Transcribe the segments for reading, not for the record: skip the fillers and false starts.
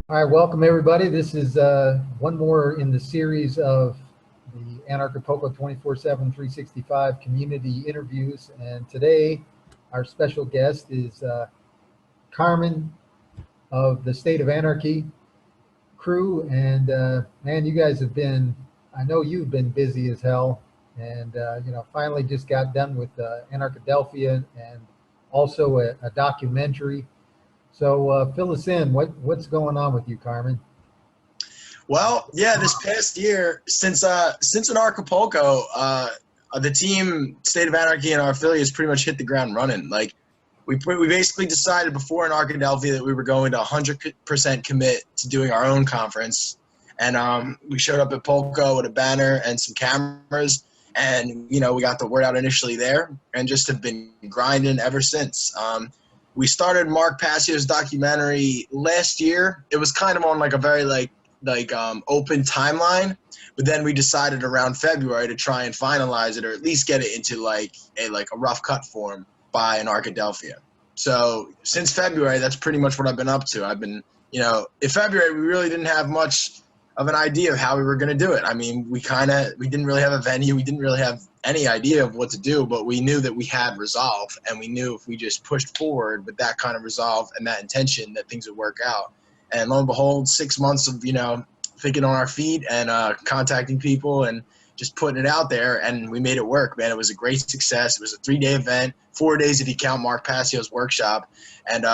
All right, welcome everybody. This is one more in the series of the Anarchapulco 24/7, 365 community interviews. And today our special guest is Carmen of the State of Anarchy crew. And man, you guys have been, I know you've been busy as hell. And finally just got done with Anarchadephia and also a documentary. So fill us in. What's going on with you, Carmen? Well, yeah, this past year, since Anarchapulco, the team State of Anarchy and our affiliates pretty much hit the ground running. Like, we basically decided before Anarchadelphia that we were going to 100% commit to doing our own conference, and we showed up at Pulco with a banner and some cameras, and we got the word out initially there, and just have been grinding ever since. We started Mark Passio's documentary last year. It was kind of on like a very open timeline, but then we decided around February to try and finalize it, or at least get it into like a rough cut form by Anarchadephia. So since February, that's pretty much what I've been up to. I've been, in February we really didn't have much of an idea of how we were going to do it. I mean, we didn't really have a venue. We didn't really have any idea of what to do, but we knew that we had resolve, and we knew if we just pushed forward with that kind of resolve and that intention that things would work out. And lo and behold, 6 months of, thinking on our feet and contacting people and just putting it out there, and we made it work, man. It was a great success. It was a 3-day event, 4 days if you count Mark Passio's workshop. And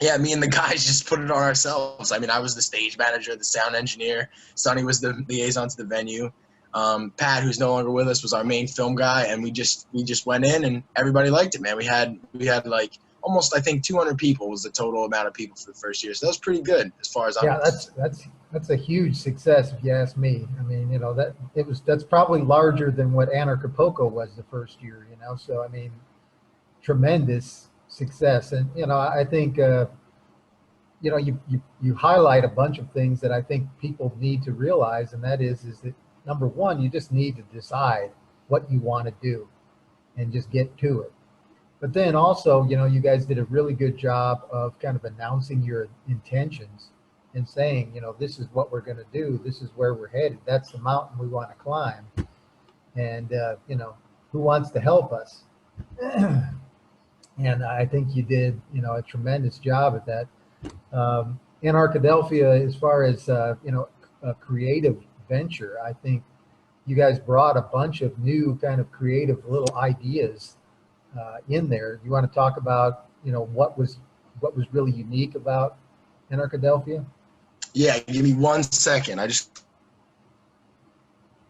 yeah, me and the guys just put it on ourselves. I mean, I was the stage manager, the sound engineer. Sonny was the liaison to the venue. Pat, who's no longer with us, was our main film guy, and we just went in, and everybody liked it, man. We had like almost, I think, 200 people was the total amount of people for the first year. So that was pretty good as far as I'm concerned. That's a huge success if you ask me. I mean, that's probably larger than what Anarchapulco was the first year, So I mean, tremendous success. And I think you highlight a bunch of things that I think people need to realize, and that is that number one, you just need to decide what you want to do and just get to it. But then also, you guys did a really good job of kind of announcing your intentions and saying, this is what we're going to do. This is where we're headed. That's the mountain we want to climb. And, who wants to help us? And I think you did, a tremendous job at that. Anarchadelphia, as far as, a creative venture, I think you guys brought a bunch of new kind of creative little ideas in there. You want to talk about, what was really unique about Anarchadelphia? Yeah, give me 1 second. I just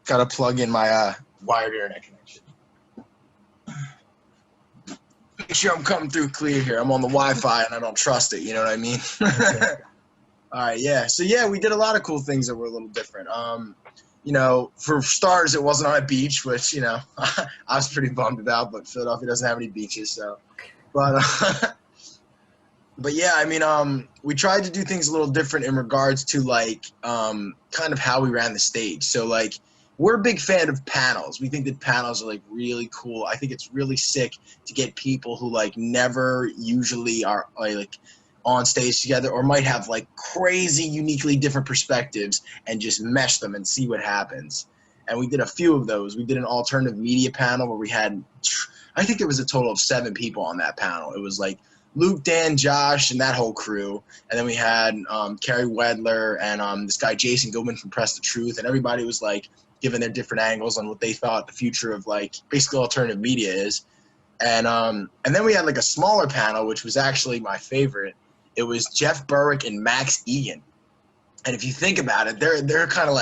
got to plug in my wired internet connection. Make sure I'm coming through clear here. I'm on the Wi-Fi and I don't trust it. You know what I mean? Okay. All right, yeah. So yeah, we did a lot of cool things that were a little different. For starters, it wasn't on a beach, which I was pretty bummed about. But Philadelphia doesn't have any beaches, so. But yeah, I mean, we tried to do things a little different in regards to kind of how we ran the stage. So we're a big fan of panels. We think that panels are really cool. I think it's really sick to get people who never usually are on stage together, or might have crazy, uniquely different perspectives, and just mesh them and see what happens. And we did a few of those. We did an alternative media panel where we had, I think it was a total of 7 people on that panel. It was Luke, Dan, Josh, and that whole crew. And then we had Carrie Wedler and this guy Jason Goodman from Press the Truth, and everybody was giving their different angles on what they thought the future of basically alternative media is. And then we had a smaller panel, which was actually my favorite. It was Jeff Berwick and Max Egan. And if you think about it, they're kind of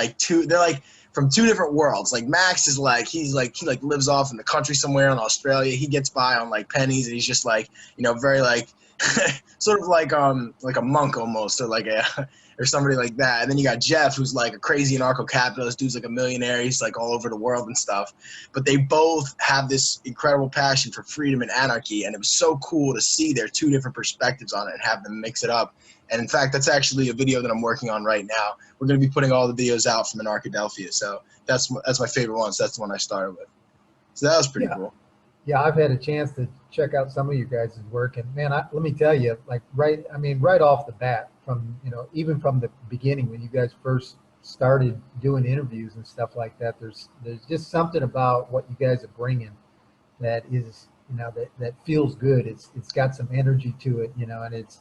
they're from 2 different worlds. Max is he lives off in the country somewhere in Australia. He gets by on pennies, and he's just very sort of like a monk almost, or or somebody like that. And then you got Jeff, who's a crazy anarcho-capitalist. Dude's a millionaire. He's all over the world and stuff. But they both have this incredible passion for freedom and anarchy, and it was so cool to see their 2 different perspectives on it and have them mix it up. And in fact, that's actually a video that I'm working on right now. We're going to be putting all the videos out from Anarchadelphia. So that's my favorite one. So that's the one I started with. So that was pretty cool. Yeah, I've had a chance to check out some of you guys' work, and man, let me tell you, right off the bat, even from the beginning when you guys first started doing interviews and stuff like that, there's just something about what you guys are bringing that is, that feels good. It's got some energy to it, and it's,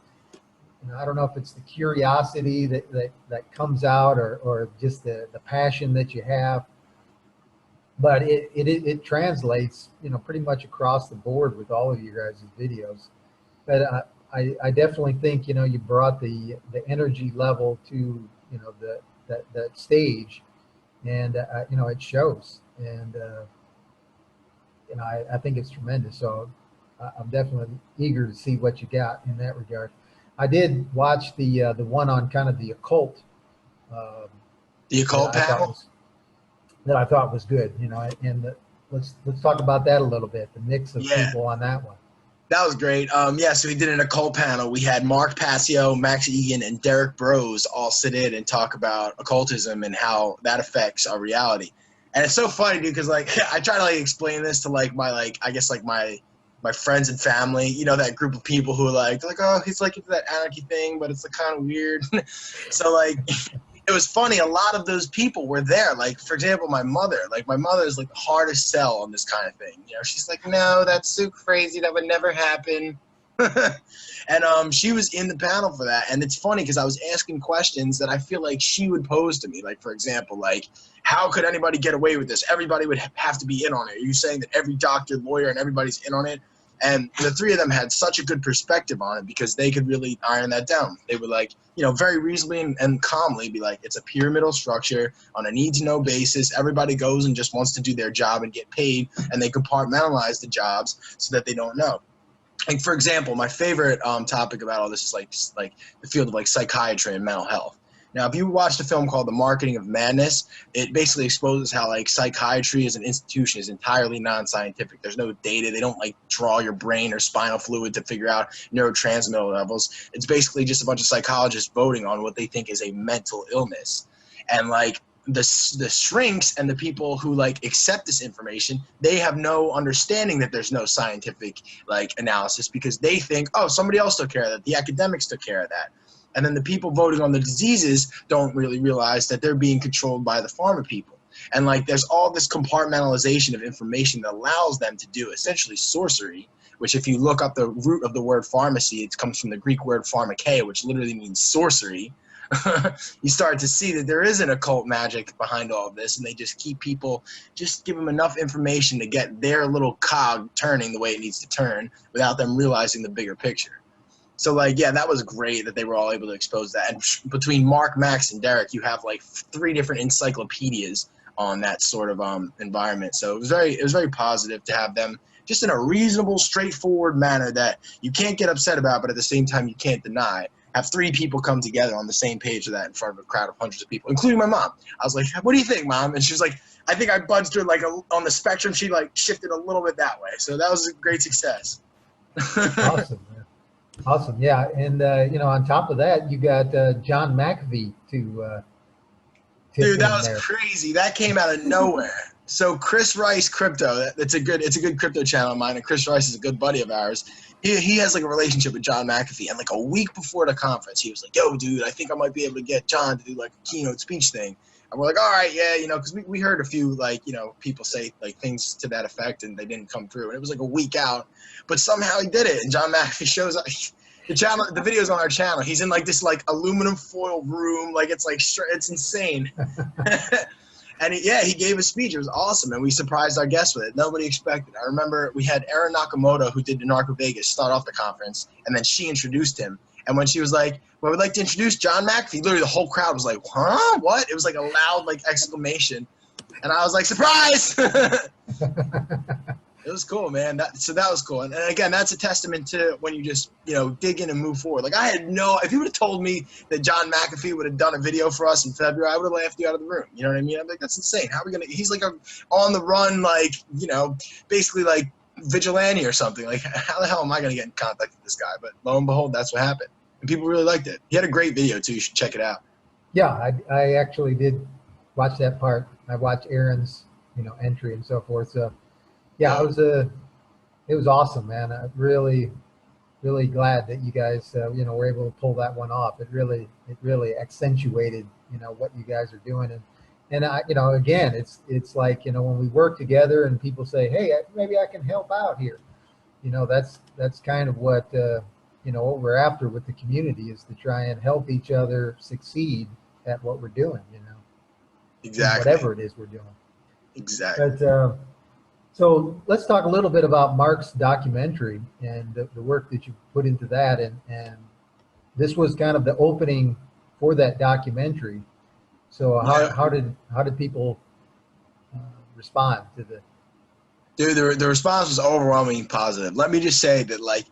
I don't know if it's the curiosity that comes out, or just the passion that you have, but it translates, pretty much across the board with all of you guys' videos. But I definitely think, you brought the energy level to, that stage, and it shows, and I think it's tremendous. So I'm definitely eager to see what you got in that regard. I did watch the one on kind of the occult. The occult panel? That I thought was good, and let's talk about that a little bit, the mix of people on that one. That was great. So we did an occult panel. We had Mark Passio, Max Egan, and Derek Bros all sit in and talk about occultism and how that affects our reality. And it's so funny, dude, because I try to explain this to my friends and family, that group of people who are they're oh, he's into that anarchy thing, but it's kind of weird. So it was funny. A lot of those people were there. For example, my mother. My mother is the hardest sell on this kind of thing. She's like, no, that's so crazy. That would never happen. And she was in the panel for that. And it's funny because I was asking questions that I feel like she would pose to me. For example, how could anybody get away with this? Everybody would have to be in on it. Are you saying that every doctor, lawyer, and everybody's in on it? And the three of them had such a good perspective on it because they could really iron that down. They would very reasonably and calmly be it's a pyramidal structure on a need-to-know basis. Everybody goes and just wants to do their job and get paid, and they compartmentalize the jobs so that they don't know. For example, my favorite topic about all this is the field of psychiatry and mental health. Now, if you watched a film called The Marketing of Madness, it basically exposes how psychiatry as an institution is entirely non-scientific. There's no data. They don't draw your brain or spinal fluid to figure out neurotransmitter levels. It's basically just a bunch of psychologists voting on what they think is a mental illness. And the shrinks and the people who accept this information, they have no understanding that there's no scientific analysis, because they think, oh, somebody else took care of that. The academics took care of that. And then the people voting on the diseases don't really realize that they're being controlled by the pharma people. And there's all this compartmentalization of information that allows them to do essentially sorcery, which if you look up the root of the word pharmacy, it comes from the Greek word pharmakeia, which literally means sorcery. You start to see that there is an occult magic behind all of this, and they just keep people, just give them enough information to get their little cog turning the way it needs to turn without them realizing the bigger picture. So, that was great that they were all able to expose that. And between Mark, Max, and Derek, you have, 3 different encyclopedias on that sort of environment. So it was very positive to have them just in a reasonable, straightforward manner that you can't get upset about, but at the same time you can't deny. Have 3 people come together on the same page of that in front of a crowd of hundreds of people, including my mom. I was like, what do you think, Mom? And she was like, I think I budged her on the spectrum. She shifted a little bit that way. So that was a great success. Awesome, man. Awesome, yeah, and on top of that, you got John McAfee to. Dude, that was crazy. That came out of nowhere. So Chris Rice Crypto, it's a good crypto channel of mine, and Chris Rice is a good buddy of ours. He has a relationship with John McAfee, and a week before the conference, he was like, "Yo, dude, I think I might be able to get John to do a keynote speech thing." And we're like, all right, yeah, because we heard a few people say things to that effect, and they didn't come through. And it was a week out, but somehow he did it. And John McAfee shows up. The video's on our channel. He's in this aluminum foil room, it's insane. And he gave a speech. It was awesome, and we surprised our guests with it. Nobody expected. I remember we had Erin Nakamoto, who did Anarcha Vegas, start off the conference, and then she introduced him. And when she was like, well, we'd like to introduce John McAfee, literally the whole crowd was like, huh? What? It was a loud exclamation. And I was like, surprise! It was cool, man. So that was cool. And again, that's a testament to when you just, dig in and move forward. If you would have told me that John McAfee would have done a video for us in February, I would have laughed you out of the room. You know what I mean? I'm like, that's insane. How are we going to, he's a on the run, basically vigilante or something. How the hell am I going to get in contact with this guy? But lo and behold, that's what happened. And people really liked it. He had a great video too. You should check it out. Yeah, I actually did watch that part. I watched Aaron's, entry and so forth. So yeah, it was awesome, man. really glad that you guys, were able to pull that one off. It really accentuated, what you guys are doing. And I, again, it's like, when we work together and people say, hey, maybe I can help out here. That's kind of what, what we're after with the community, is to try and help each other succeed at what we're doing, Exactly. Whatever it is we're doing. Exactly. But, so let's talk a little bit about Mark's documentary and the work that you put into that. And this was kind of the opening for that documentary. So how did people respond to the? Dude, the response was overwhelmingly positive. Let me just say that, like,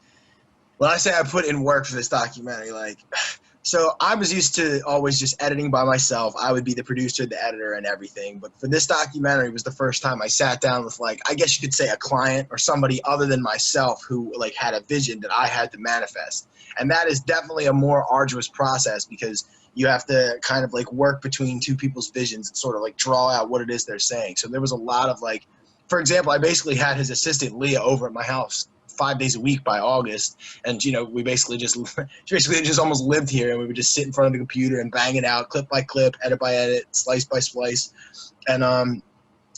when I say I put in work for this documentary, like, so I was used to always just editing by myself. I would be the producer, the editor, and everything. But for this documentary, it was the first time I sat down with, like, I guess you could say a client or somebody other than myself who, like, had a vision that I had to manifest. And that is definitely a more arduous process, because you have to kind of, like, work between two people's visions and sort of, like, draw out what it is they're saying. So there was a lot of, like, for example, I basically had his assistant Leah over at my house 5 days a week by August, and we basically just almost lived here, and we would just sit in front of the computer and bang it out, clip by clip, edit by edit, slice by slice. And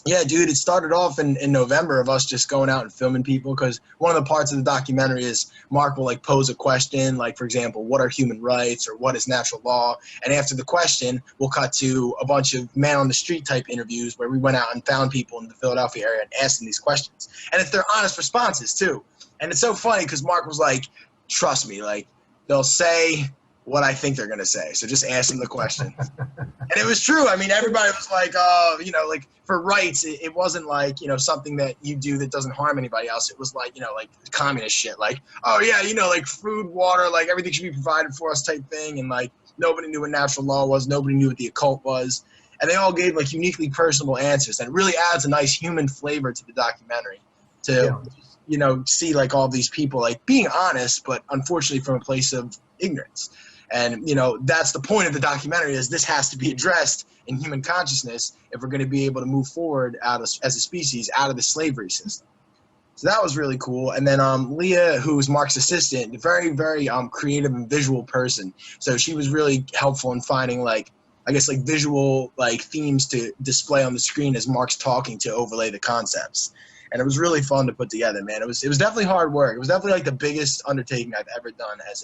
yeah, dude, it started off in November of us just going out and filming people, because one of the parts of the documentary is Mark will, like, pose a question, like, for example, what are human rights, or what is natural law? And after the question, we'll cut to a bunch of man on the street type interviews where we went out and found people in the Philadelphia area and asked them these questions. And it's their honest responses too. And it's so funny because Mark was like, trust me, like, they'll say what I think they're going to say. So just ask them the questions. And it was true. I mean, everybody was like, like, for rights, it wasn't like, something that you do that doesn't harm anybody else. It was like, like communist shit. Like, oh yeah, like food, water, like everything should be provided for us type thing. And like, nobody knew what natural law was. Nobody knew what the occult was. And they all gave like uniquely personable answers. And it really adds a nice human flavor to the documentary to, see like all these people like being honest, but unfortunately from a place of ignorance. And, that's the point of the documentary, is this has to be addressed in human consciousness if we're going to be able to move forward as a species out of the slavery system. So that was really cool. And then Leah, who was Mark's assistant, a very, very creative and visual person. So she was really helpful in finding like, I guess like visual like themes to display on the screen as Mark's talking to overlay the concepts. And it was really fun to put together, man. It was definitely hard work. It was definitely like the biggest undertaking I've ever done as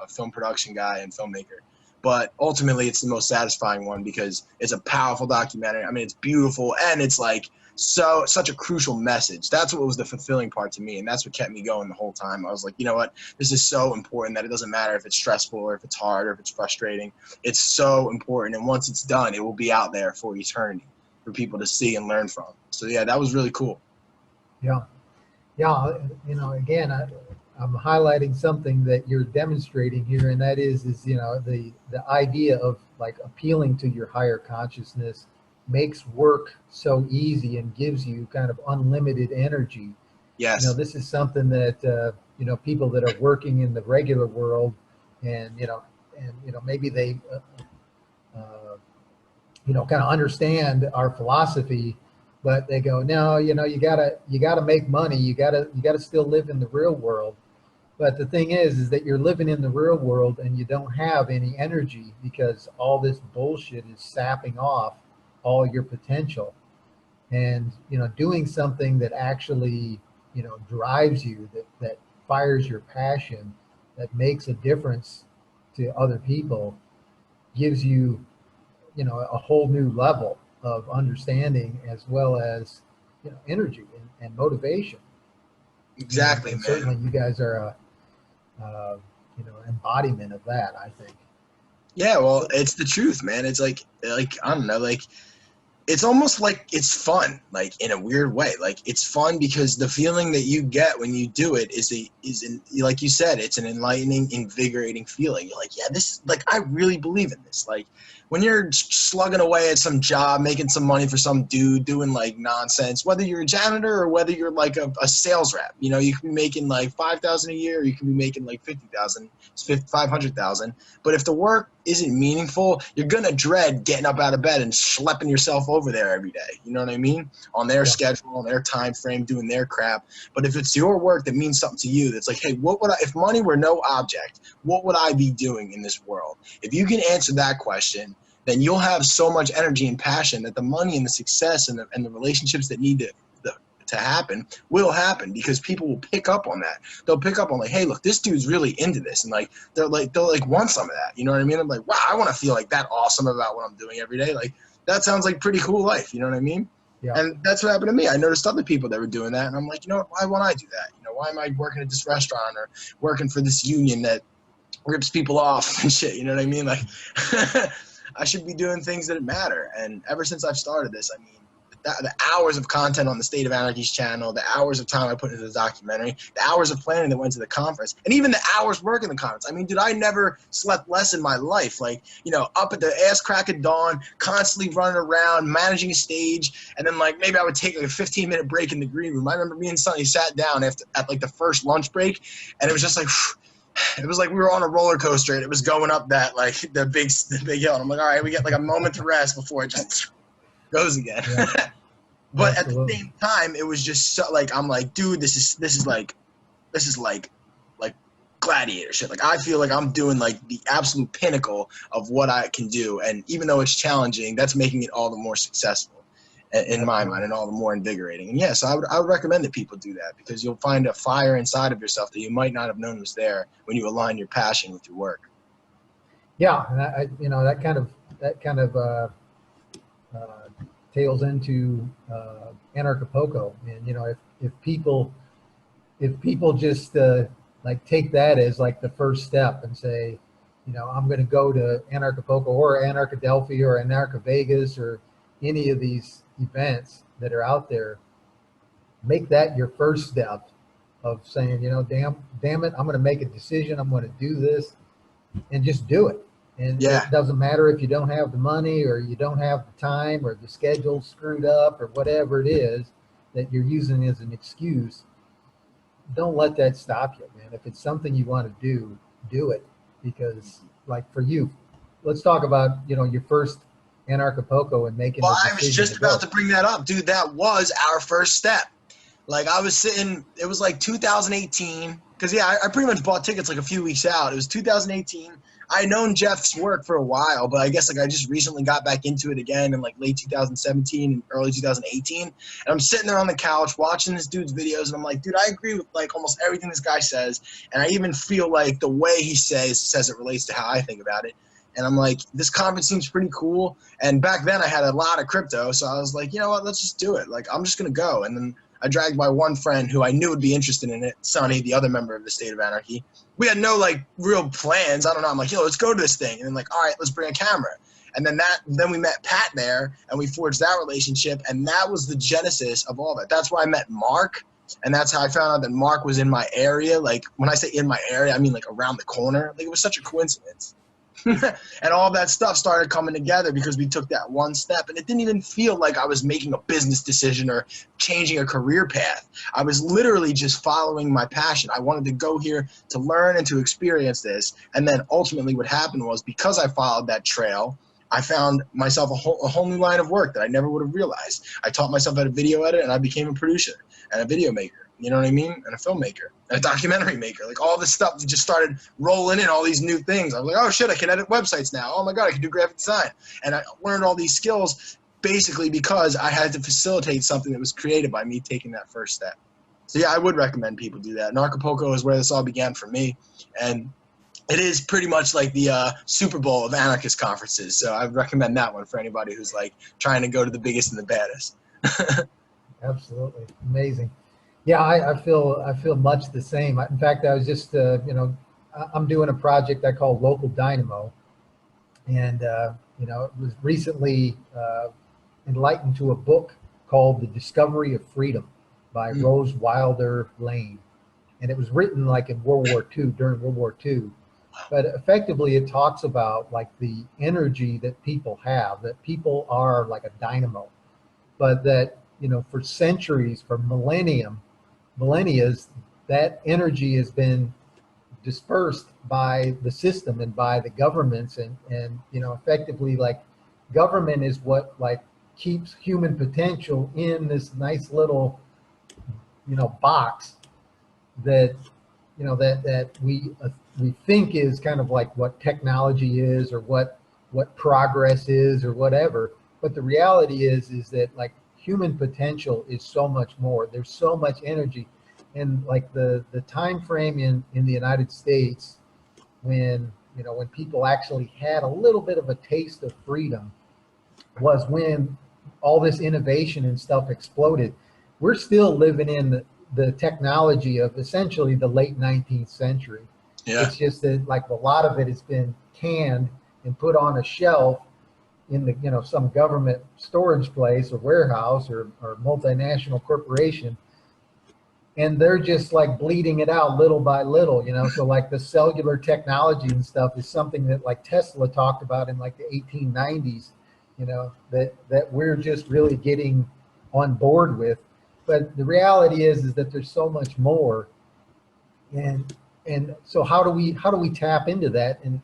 a film production guy and filmmaker. But ultimately, it's the most satisfying one because it's a powerful documentary. I mean, it's beautiful, and it's like such a crucial message. That's what was the fulfilling part to me, and that's what kept me going the whole time. I was like, you know what? This is so important that it doesn't matter if it's stressful or if it's hard or if it's frustrating. It's so important, and once it's done, it will be out there for eternity for people to see and learn from. So yeah, that was really cool. Yeah. Again, I'm highlighting something that you're demonstrating here, and that is the idea of like appealing to your higher consciousness makes work so easy and gives you kind of unlimited energy. Yes. This is something that people that are working in the regular world, and maybe they kind of understand our philosophy, but they go, no, you gotta make money. You gotta still live in the real world. But the thing is that you're living in the real world and you don't have any energy because all this bullshit is sapping off all your potential. And doing something that actually drives you, that fires your passion, that makes a difference to other people, gives you a whole new level of understanding as well as energy and motivation. Exactly, and man. Certainly, you guys are a embodiment of that, I think. Yeah, well, it's the truth, man. It's like I don't know, like it's almost like it's fun, like in a weird way. Like it's fun because the feeling that you get when you do it is like you said, it's an enlightening, invigorating feeling. You're like, yeah, this like I really believe in this. Like when you're slugging away at some job, making some money for some dude doing like nonsense, whether you're a janitor or whether you're like a sales rep, you can be making like $5,000 a year, or you can be making like 50,000, 500,000. But if the work isn't meaningful, you're gonna dread getting up out of bed and schlepping yourself over there every day. You know what I mean? On their schedule, on their time frame, doing their crap. But if it's your work that means something to you, that's like, hey, what would I, if money were no object, what would I be doing in this world? If you can answer that question, then you'll have so much energy and passion that the money and the success and the relationships that need to happen will happen, because people will pick up on that. They'll pick up on like, hey, look, this dude's really into this, and like they'll want some of that. You know what I mean? I'm like, wow, I want to feel like that awesome about what I'm doing every day. Like that sounds like pretty cool life. You know what I mean? Yeah. And that's what happened to me. I noticed other people that were doing that, and I'm like, you know what? Why won't I do that? You know, why am I working at this restaurant or working for this union that rips people off and shit? You know what I mean? Like I should be doing things that matter. And ever since I've started this, I mean, the hours of content on the State of Anarchy's channel, the hours of time I put into the documentary, the hours of planning that went to the conference, and even the hours working the conference. I mean, dude, I never slept less in my life. Like, you know, up at the ass crack of dawn, constantly running around, managing a stage, and then like maybe I would take like a 15-minute break in the green room. I remember me and Sonny sat down at like the first lunch break, and it was just like, it was like we were on a roller coaster and it was going up that like the big hill. And I'm like, all right, we get like a moment to rest before it just goes again. Yeah. But absolutely. At the same time, it was just so, like, I'm like, dude, this is like gladiator shit. Like I feel like I'm doing like the absolute pinnacle of what I can do, and even though it's challenging, that's making it all the more successful in my mind, and all the more invigorating. And yes, I would recommend that people do that, because you'll find a fire inside of yourself that you might not have known was there when you align your passion with your work. Yeah, and I you know, that kind of tails into Anarchapulco. And you know, if people just like take that as like the first step and say, you know, I'm going to go to Anarchapulco or Anarchadelphia or Anarchavegas or any of these events that are out there, make that your first step of saying, you know, damn it, I'm going to make a decision, I'm going to do this, and just do it. And it doesn't matter if you don't have the money or you don't have the time or the schedule screwed up or whatever it is that you're using as an excuse. Don't let that stop you, man. If it's something you want to do it. Because like for you, let's talk about, you know, your first Anarchapulco and making. Well, I was just about to bring that up, dude. That was our first step. Like I was sitting, it was like 2018, because I pretty much bought tickets like a few weeks out. It was 2018. I had known Jeff's work for a while, but I guess like I just recently got back into it again in like late 2017 and early 2018. And I'm sitting there on the couch watching this dude's videos, and I'm like, dude, I agree with like almost everything this guy says, and I even feel like the way he says it relates to how I think about it. And I'm like, this conference seems pretty cool. And back then I had a lot of crypto, so I was like, you know what, let's just do it. Like, I'm just gonna go. And then I dragged my one friend who I knew would be interested in it, Sonny, the other member of the State of Anarchy. We had no like real plans. I don't know. I'm like, yo, let's go to this thing. And then like, all right, let's bring a camera. And then we met Pat there, and we forged that relationship. And that was the genesis of all that. That's why I met Mark. And that's how I found out that Mark was in my area. Like when I say in my area, I mean like around the corner. Like it was such a coincidence. And all that stuff started coming together because we took that one step, and it didn't even feel like I was making a business decision or changing a career path. I was literally just following my passion. I wanted to go here to learn and to experience this. And then ultimately what happened was, because I followed that trail, I found myself a whole new line of work that I never would have realized. I taught myself how to video edit, and I became a producer and a video maker. You know what I mean? And a filmmaker, and a documentary maker. Like all this stuff just started rolling in, all these new things. I was like, oh shit, I can edit websites now. Oh my God, I can do graphic design. And I learned all these skills basically because I had to facilitate something that was created by me taking that first step. So yeah, I would recommend people do that. And Acapulco is where this all began for me. And it is pretty much like the Super Bowl of anarchist conferences. So I would recommend that one for anybody who's like trying to go to the biggest and the baddest. Absolutely. Amazing. Yeah, I feel much the same. In fact, I was just, you know, I'm doing a project I call Local Dynamo. And, you know, it was recently enlightened to a book called The Discovery of Freedom by Rose Wilder Lane. And it was written like in World War II, during World War II. But effectively it talks about like the energy that people have, that people are like a dynamo. But that, you know, for centuries, for millennia, that energy has been dispersed by the system and by the governments, and you know, effectively like government is what like keeps human potential in this nice little, box that, that we think is kind of like what technology is, or what progress is, or whatever. But the reality is that like human potential is so much more. There's so much energy. And like the time frame in the United States when people actually had a little bit of a taste of freedom was when all this innovation and stuff exploded. We're still living in the technology of essentially the late 19th century. Yeah. It's just that like a lot of it has been canned and put on a shelf in the some government storage place or warehouse or multinational corporation, and they're just like bleeding it out little by little. So like the cellular technology and stuff is something that like Tesla talked about in like the 1890s, that we're just really getting on board with. But the reality is that there's so much more, and so how do we tap into that? And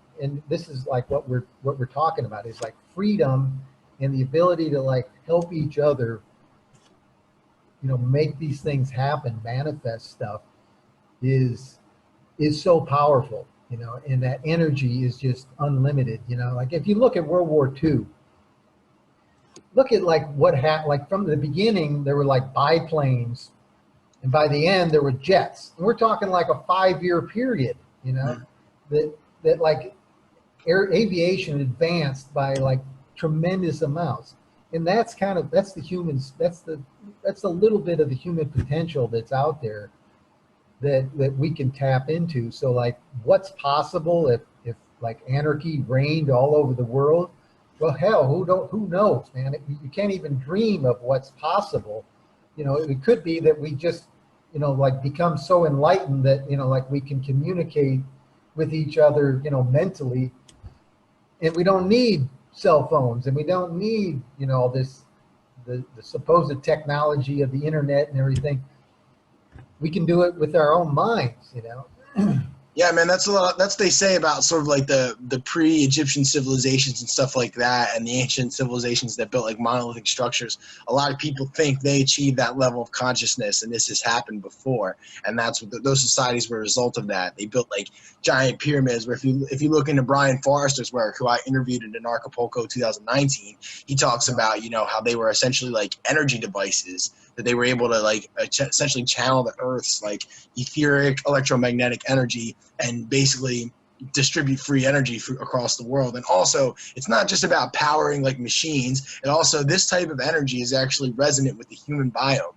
this is like what we're talking about is like freedom and the ability to like help each other, make these things happen, manifest stuff is so powerful, and that energy is just unlimited. Like if you look at World War II, look at like what happened. Like from the beginning, there were like biplanes, and by the end there were jets. And we're talking like a 5-year period, that like aviation advanced by like tremendous amounts. And that's the humans, that's a little bit of the human potential that's out there that we can tap into. So like what's possible if like anarchy reigned all over the world? Well, hell, who knows, man? You can't even dream of what's possible. It could be that we just, like become so enlightened that, like we can communicate with each other, mentally, and we don't need cell phones, and we don't need, all this, the supposed technology of the internet and everything. We can do it with our own minds, Yeah, man, that's a lot. That's what they say about sort of like the pre-Egyptian civilizations and stuff like that, and the ancient civilizations that built like monolithic structures. A lot of people think they achieved that level of consciousness, and this has happened before. And that's what those societies were a result of that. They built like giant pyramids. Where if you look into Brian Forrester's work, who I interviewed in Anarchapulco 2019, he talks about how they were essentially like energy devices that they were able to like essentially channel the Earth's like etheric electromagnetic energy and basically distribute free energy across the world. And also, it's not just about powering like machines. And also, this type of energy is actually resonant with the human biome.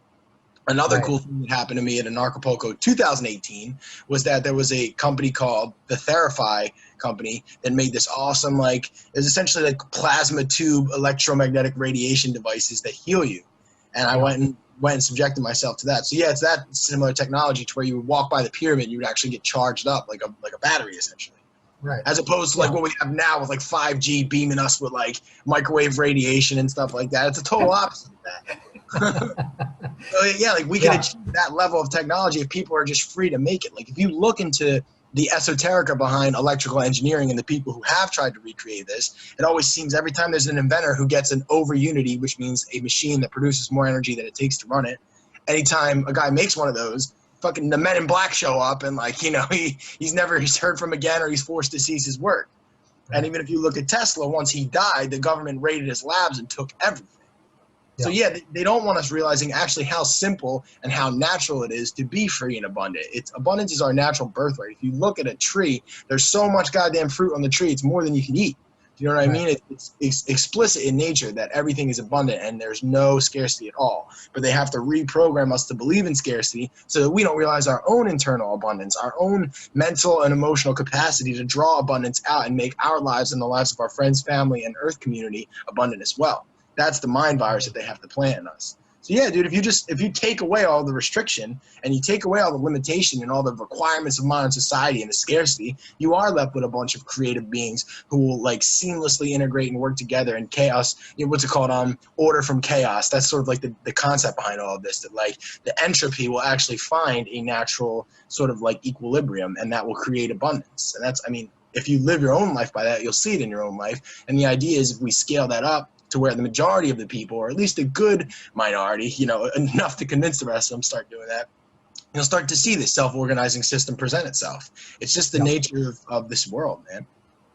Another cool thing that happened to me at Anarchapulco 2018 was that there was a company called the Therify company that made this awesome, like, it's essentially like plasma tube electromagnetic radiation devices that heal you. And I went and subjected myself to that. So yeah, it's that similar technology to where you would walk by the pyramid, you would actually get charged up like a battery essentially. Right. As opposed to like what we have now with like 5G beaming us with like microwave radiation and stuff like that. It's a total opposite of that. So yeah, like we can achieve that level of technology if people are just free to make it. Like if you look into the esoterica behind electrical engineering and the people who have tried to recreate this, it always seems every time there's an inventor who gets an over unity, which means a machine that produces more energy than it takes to run it, anytime a guy makes one of those, fucking the Men in Black show up and like, he's heard from again, or he's forced to cease his work. Right. And even if you look at Tesla, once he died, the government raided his labs and took everything. So yeah, they don't want us realizing actually how simple and how natural it is to be free and abundant. Abundance is our natural birthright. If you look at a tree, there's so much goddamn fruit on the tree, it's more than you can eat. Do you know what I mean? It's explicit in nature that everything is abundant and there's no scarcity at all. But they have to reprogram us to believe in scarcity so that we don't realize our own internal abundance, our own mental and emotional capacity to draw abundance out and make our lives and the lives of our friends, family, and earth community abundant as well. That's the mind virus that they have to plant in us. So yeah, dude, if you take away all the restriction and you take away all the limitation and all the requirements of modern society and the scarcity, you are left with a bunch of creative beings who will like seamlessly integrate and work together in chaos. What's it called? Order from chaos. That's sort of like the concept behind all of this, that like the entropy will actually find a natural sort of like equilibrium, and that will create abundance. And that's, if you live your own life by that, you'll see it in your own life. And the idea is if we scale that up to where the majority of the people, or at least a good minority, you know, enough to convince the rest of them, start doing that, you'll start to see this self-organizing system present itself. It's just the nature of this world, man.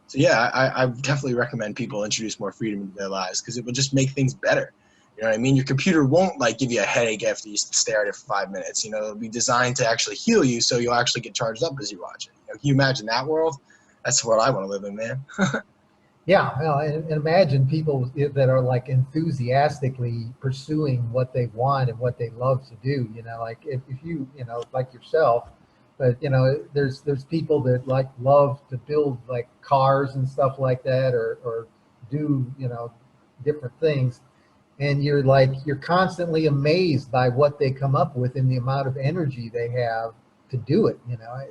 So yeah, I definitely recommend people introduce more freedom into their lives, because it will just make things better. You know what I mean? Your computer won't like give you a headache after you stare at it for 5 minutes. You know, it'll be designed to actually heal you, so you'll actually get charged up as you watch it. You know, can you imagine that world? That's the world I want to live in, man. Yeah, well, and imagine people that are like enthusiastically pursuing what they want and what they love to do. You know, like if you, you know, like yourself, but you know, there's people that like love to build like cars and stuff like that, or do, you know, different things. And you're constantly amazed by what they come up with and the amount of energy they have to do it. You know,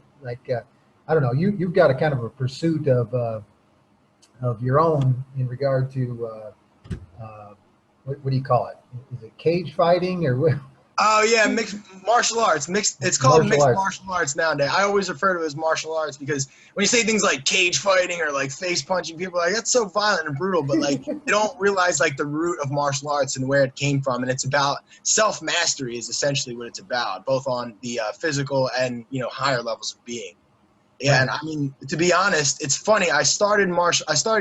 I don't know, you've got a kind of a pursuit of your own in regard to what do you call it? Is it cage fighting or what? Oh yeah, mixed martial arts. It's called mixed martial arts nowadays. I always refer to it as martial arts, because when you say things like cage fighting or like face punching, people are like, that's so violent and brutal, but like they don't realize like the root of martial arts and where it came from. And it's about self-mastery is essentially what it's about, both on the physical and, you know, higher levels of being. Yeah, and I mean, to be honest, it's funny. I started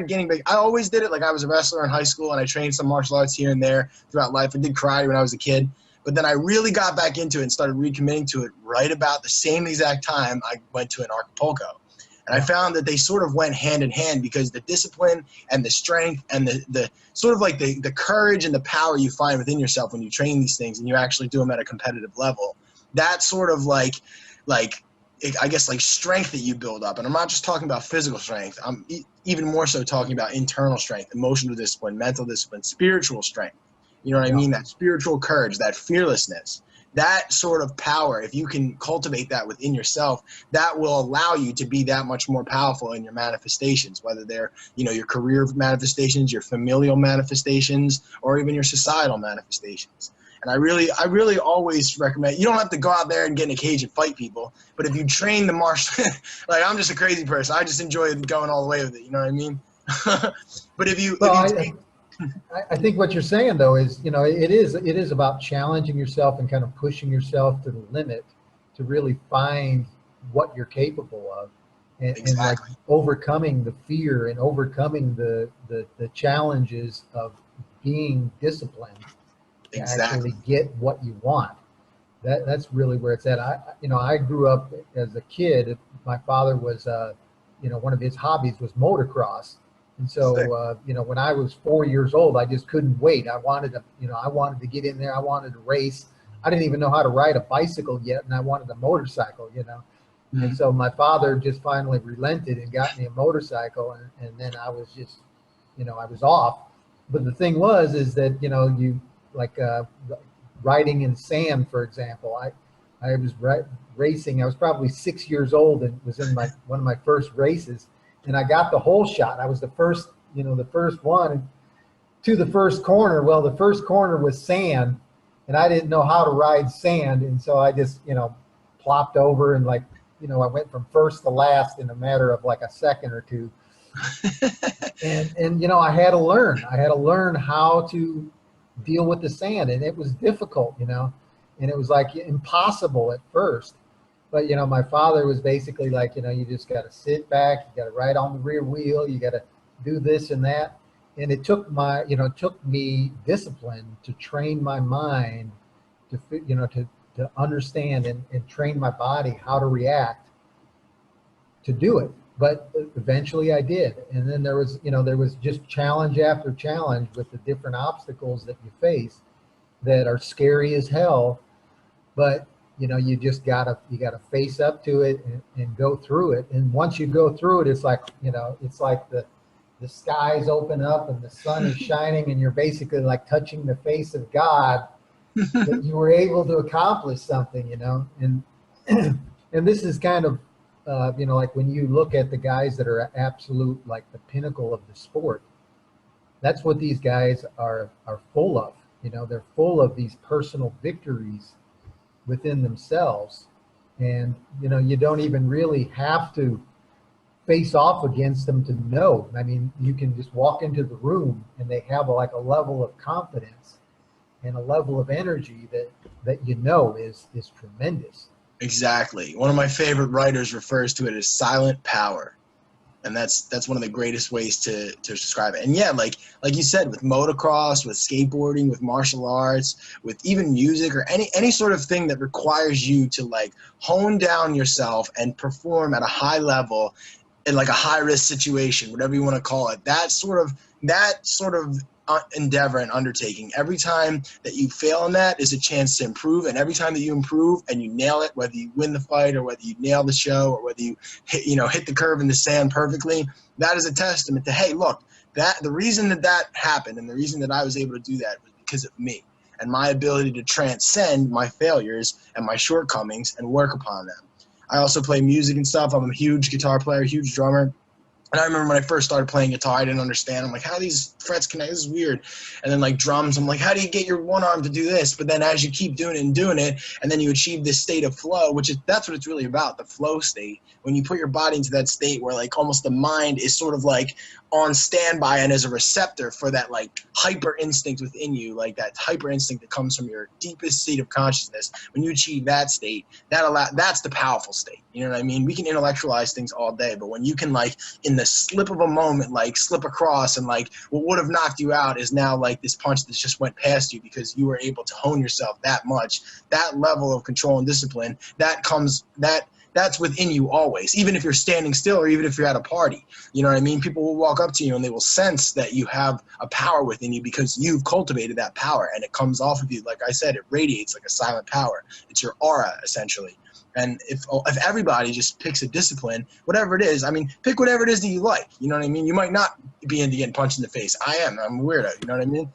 getting big. I always did it. Like I was a wrestler in high school, and I trained some martial arts here and there throughout life. I did karate when I was a kid. But then I really got back into it and started recommitting to it right about the same exact time I went to Anarchapulco. And I found that they sort of went hand in hand, because the discipline and the strength and the sort of like the courage and the power you find within yourself when you train these things and you actually do them at a competitive level, that sort of like I guess like strength that you build up. And I'm not just talking about physical strength. I'm even more so talking about internal strength, emotional discipline, mental discipline, spiritual strength. You know what I mean? That spiritual courage, that fearlessness, that sort of power, if you can cultivate that within yourself, that will allow you to be that much more powerful in your manifestations, whether they're, you know, your career manifestations, your familial manifestations, or even your societal manifestations. And I really always recommend, you don't have to go out there and get in a cage and fight people, but if you train the martial, like I'm just a crazy person. I just enjoy going all the way with it. You know what I mean? But I think what you're saying though is, you know, it is about challenging yourself and kind of pushing yourself to the limit to really find what you're capable of, and like overcoming the fear and overcoming the challenges of being disciplined to actually get what you want. That's really where it's at. I grew up as a kid. My father was, you know, one of his hobbies was motocross. And so, you know, when I was 4 years old, I just couldn't wait. I wanted to get in there. I wanted to race. I didn't even know how to ride a bicycle yet, and I wanted a motorcycle, you know. Mm-hmm. And so my father just finally relented and got me a motorcycle, and then I was just, you know, I was off. But the thing is that, you know, you like riding in sand, for example. I was racing. I was probably 6 years old and was in one of my first races. And I got the whole shot. I was the first one to the first corner. Well, the first corner was sand, and I didn't know how to ride sand. And so I just, you know, plopped over and like, you know, I went from first to last in a matter of like a second or two. and you know, I had to learn how to deal with the sand, and it was difficult, you know, and it was like impossible at first. But, you know, my father was basically like, you know, you just got to sit back, you got to ride on the rear wheel, you got to do this and that. And it took me discipline to train my mind to, you know, to understand and train my body how to react to do it. But eventually I did. And then there was just challenge after challenge with the different obstacles that you face that are scary as hell. But you know, you gotta face up to it and go through it. And once you go through it, it's like, you know, it's like the skies open up and the sun is shining and you're basically like touching the face of God that you were able to accomplish something, you know. And and this is kind of, you know, like when you look at the guys that are absolute, like the pinnacle of the sport, that's what these guys are full of. You know, they're full of these personal victories within themselves. And, you know, you don't even really have to face off against them to know. I mean, you can just walk into the room and they have like a level of confidence and a level of energy that you know is tremendous. Exactly. One of my favorite writers refers to it as silent power. And that's one of the greatest ways to describe it. And yeah, like you said, with motocross, with skateboarding, with martial arts, with even music or any sort of thing that requires you to like hone down yourself and perform at a high level in like a high risk situation, whatever you want to call it, that sort of endeavor and undertaking, every time that you fail in that is a chance to improve, and every time that you improve and you nail it, whether you win the fight or whether you nail the show or whether you hit the curve in the sand perfectly, that is a testament to, hey, look, that the reason that happened and the reason that I was able to do that was because of me and my ability to transcend my failures and my shortcomings and work upon them. I also play music and stuff. I'm a huge guitar player, huge drummer. And I remember when I first started playing guitar, I didn't understand. I'm like, how do these frets connect? This is weird. And then like drums, I'm like, how do you get your one arm to do this? But then as you keep doing it, and then you achieve this state of flow, that's what it's really about, the flow state. When you put your body into that state where like almost the mind is sort of like on standby and as a receptor for that like hyper instinct within you, like that hyper instinct that comes from your deepest state of consciousness. When you achieve that state, that's the powerful state. You know what I mean? We can intellectualize things all day, but when you can like in the slip of a moment, like slip across and like what would have knocked you out is now like this punch that just went past you because you were able to hone yourself that much, that level of control and discipline, that's within you always, even if you're standing still or even if you're at a party. You know what I mean? People will walk up to you and they will sense that you have a power within you because you've cultivated that power and it comes off of you. Like I said, it radiates like a silent power. It's your aura, essentially. And if everybody just picks a discipline, whatever it is, I mean, pick whatever it is that you like. You know what I mean? You might not be into getting punched in the face. I'm a weirdo. You know what I mean?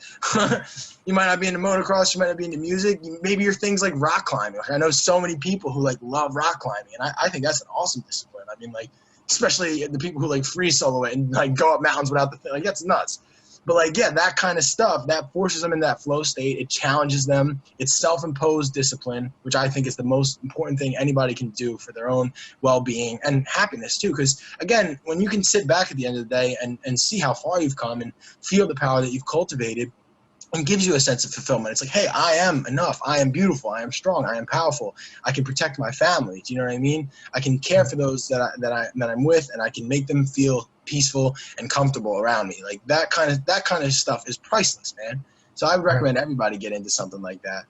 You might not be into motocross. You might not be into music. Maybe your thing's like rock climbing. Like, I know so many people who like love rock climbing, and I think that's an awesome discipline. I mean, like, especially the people who like free solo it and like go up mountains without the thing. Like, that's nuts. But like, yeah, that kind of stuff, that forces them in that flow state. It challenges them. It's self-imposed discipline, which I think is the most important thing anybody can do for their own well-being and happiness too. Because again, when you can sit back at the end of the day and see how far you've come and feel the power that you've cultivated, it gives you a sense of fulfillment. It's like, hey, I am enough. I am beautiful. I am strong. I am powerful. I can protect my family. Do you know what I mean? I can care for those that I'm with, and I can make them feel peaceful and comfortable around me. Like that kind of stuff is priceless, man. So I would recommend everybody get into something like that.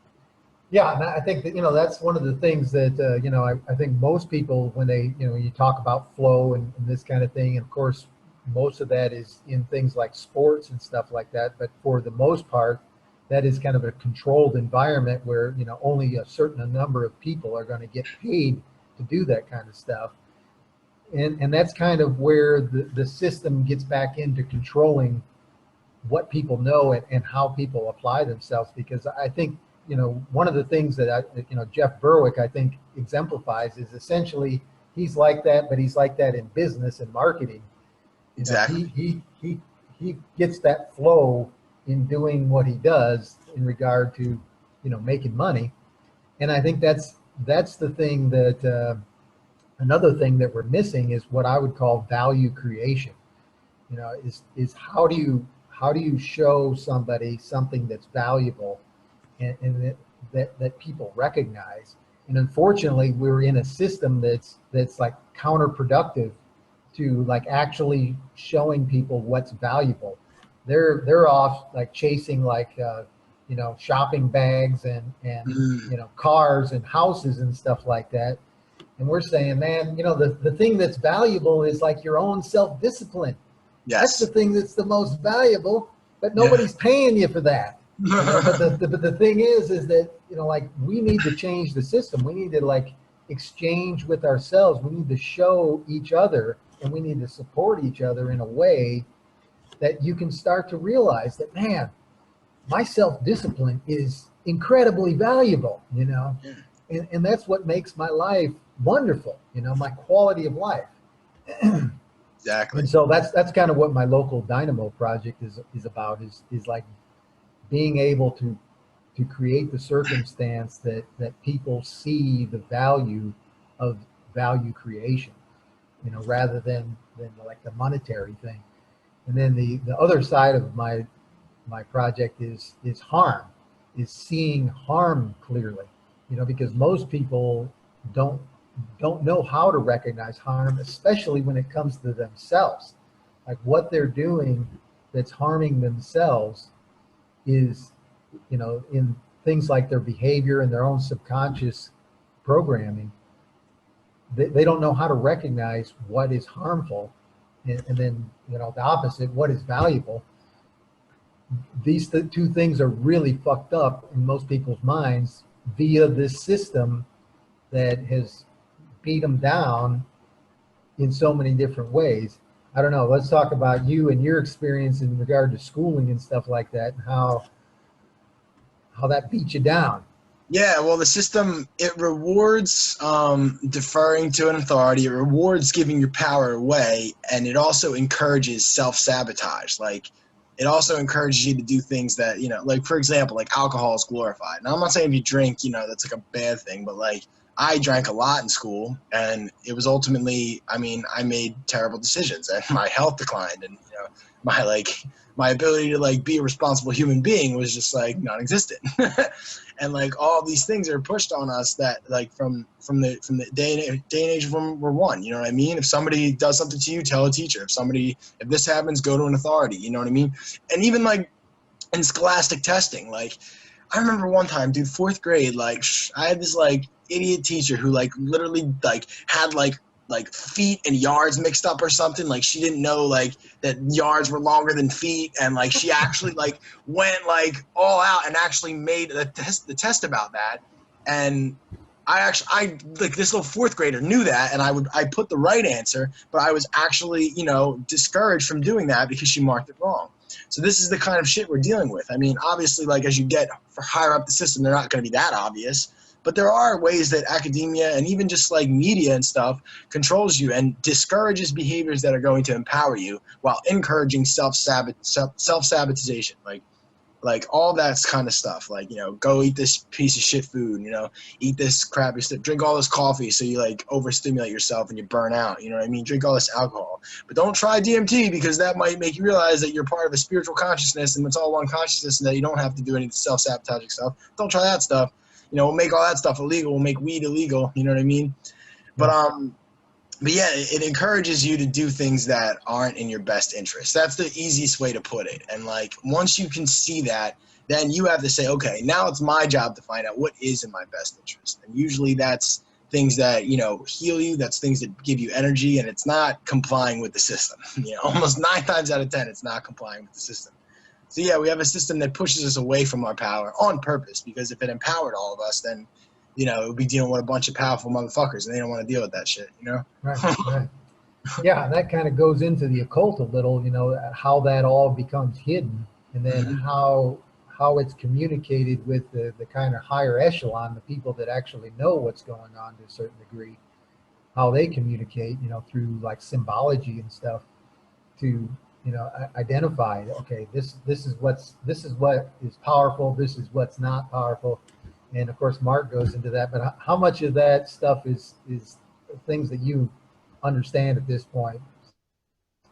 Yeah, and I think that that's one of the things that I think most people, when they you talk about flow and this kind of thing, and of course most of that is in things like sports and stuff like that, but for the most part that is kind of a controlled environment where only a certain number of people are going to get paid to do that kind of stuff. And that's kind of where the system gets back into controlling what people know and how people apply themselves. Because I think, one of the things that Jeff Berwick, I think, exemplifies is essentially he's like that, but he's like that in business and marketing. Exactly. He gets that flow in doing what he does in regard to, making money. And I think that's the thing that, another thing that we're missing is what I would call value creation. Is how do you show somebody something that's valuable and that people recognize? And unfortunately, we're in a system that's like counterproductive to like actually showing people what's valuable. They're off like chasing like shopping bags and cars and houses and stuff like that. And we're saying, man, the thing that's valuable is like your own self-discipline. Yes. That's the thing that's the most valuable, but nobody's paying you for that. But the thing is that, like we need to change the system. We need to like exchange with ourselves. We need to show each other and we need to support each other in a way that you can start to realize that, man, my self-discipline is incredibly valuable, and that's what makes my life wonderful, my quality of life. Exactly. And so that's kind of what my local Dynamo project is about, is like being able to create the circumstance that people see the value of value creation, rather than than like the monetary thing. And then the other side of my project is harm, is seeing harm clearly, you know, because most people don't know how to recognize harm, especially when it comes to themselves. Like what they're doing that's harming themselves is, you know, in things like their behavior and their own subconscious programming. They don't know how to recognize what is harmful, and then, you know, the opposite, what is valuable. These two things are really fucked up in most people's minds via this system that has beat them down in so many different ways. I don't know. Let's talk about you and your experience in regard to schooling and stuff like that, and how that beat you down. Yeah, well, the system, it rewards deferring to an authority. It rewards giving your power away, and it also encourages self-sabotage. Like, it also encourages you to do things that, you know, like, for example, like alcohol is glorified. Now, I'm not saying if you drink, you know, that's like a bad thing, but like, I drank a lot in school, and it was ultimately, I mean, I made terrible decisions, and my health declined, and, you know, my ability to like be a responsible human being was just like non-existent. And like all these things are pushed on us that like from the day and age when we're one, you know what I mean? If somebody does something to you, tell a teacher. If this happens, go to an authority, you know what I mean? And even like in scholastic testing, like I remember one time, dude, 4th grade, like I had this like idiot teacher who like literally like had like feet and yards mixed up or something. Like she didn't know like that yards were longer than feet, and like she actually like went like all out and actually made the test about that. And I like this little 4th grader knew that, and I put the right answer, but I was actually, you know, discouraged from doing that because she marked it wrong. So this is the kind of shit we're dealing with. I mean, obviously, like as you get higher up the system, they're not going to be that obvious. But there are ways that academia and even just like media and stuff controls you and discourages behaviors that are going to empower you while encouraging self-sabotagation. Like all that's kind of stuff. Like, you know, go eat this piece of shit food, you know, eat this crappy stuff, drink all this coffee so you like overstimulate yourself and you burn out, you know what I mean? Drink all this alcohol. But don't try DMT because that might make you realize that you're part of a spiritual consciousness and it's all one consciousness and that you don't have to do any self-sabotaging stuff. Don't try that stuff. You know, we'll make all that stuff illegal. We'll make weed illegal. You know what I mean? But yeah, it encourages you to do things that aren't in your best interest. That's the easiest way to put it. And like once you can see that, then you have to say, okay, now it's my job to find out what is in my best interest. And usually that's things that, you know, heal you. That's things that give you energy, and it's not complying with the system. You know, almost 9 times out of 10, it's not complying with the system. So yeah, we have a system that pushes us away from our power on purpose, because if it empowered all of us, then, you know, it would be dealing with a bunch of powerful motherfuckers, and they don't want to deal with that shit, you know? Right. Yeah, that kind of goes into the occult a little, you know, how that all becomes hidden, and then how it's communicated with the kind of higher echelon, the people that actually know what's going on to a certain degree, how they communicate, you know, through like symbology and stuff to, you know, identify, okay, this is what is powerful, this is what's not powerful. And of course Mark goes into that, but how much of that stuff is things that you understand at this point,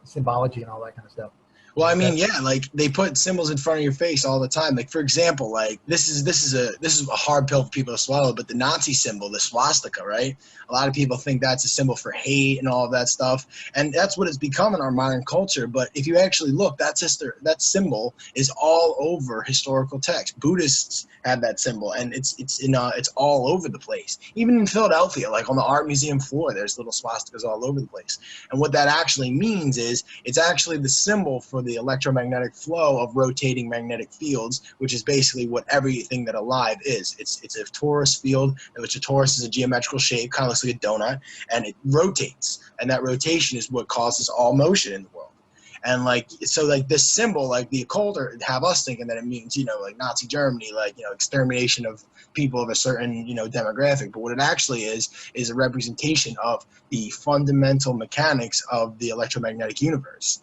symbology and all that kind of stuff? Well, I mean, yeah, like they put symbols in front of your face all the time. Like, for example, like this is a hard pill for people to swallow, but the Nazi symbol, the swastika, right? A lot of people think that's a symbol for hate and all of that stuff, and that's what it's become in our modern culture. But if you actually look, that symbol is all over historical text. Buddhists have that symbol, and it's all over the place. Even in Philadelphia, like on the art museum floor, there's little swastikas all over the place. And what that actually means is it's actually the symbol for the electromagnetic flow of rotating magnetic fields, which is basically what everything that alive is. It's a torus field, which a torus is a geometrical shape, kind of looks like a donut, and it rotates. And that rotation is what causes all motion in the world. And like, so like this symbol, like the occult, or have us thinking that it means, you know, like Nazi Germany, like, you know, extermination of people of a certain, you know, demographic. But what it actually is a representation of the fundamental mechanics of the electromagnetic universe.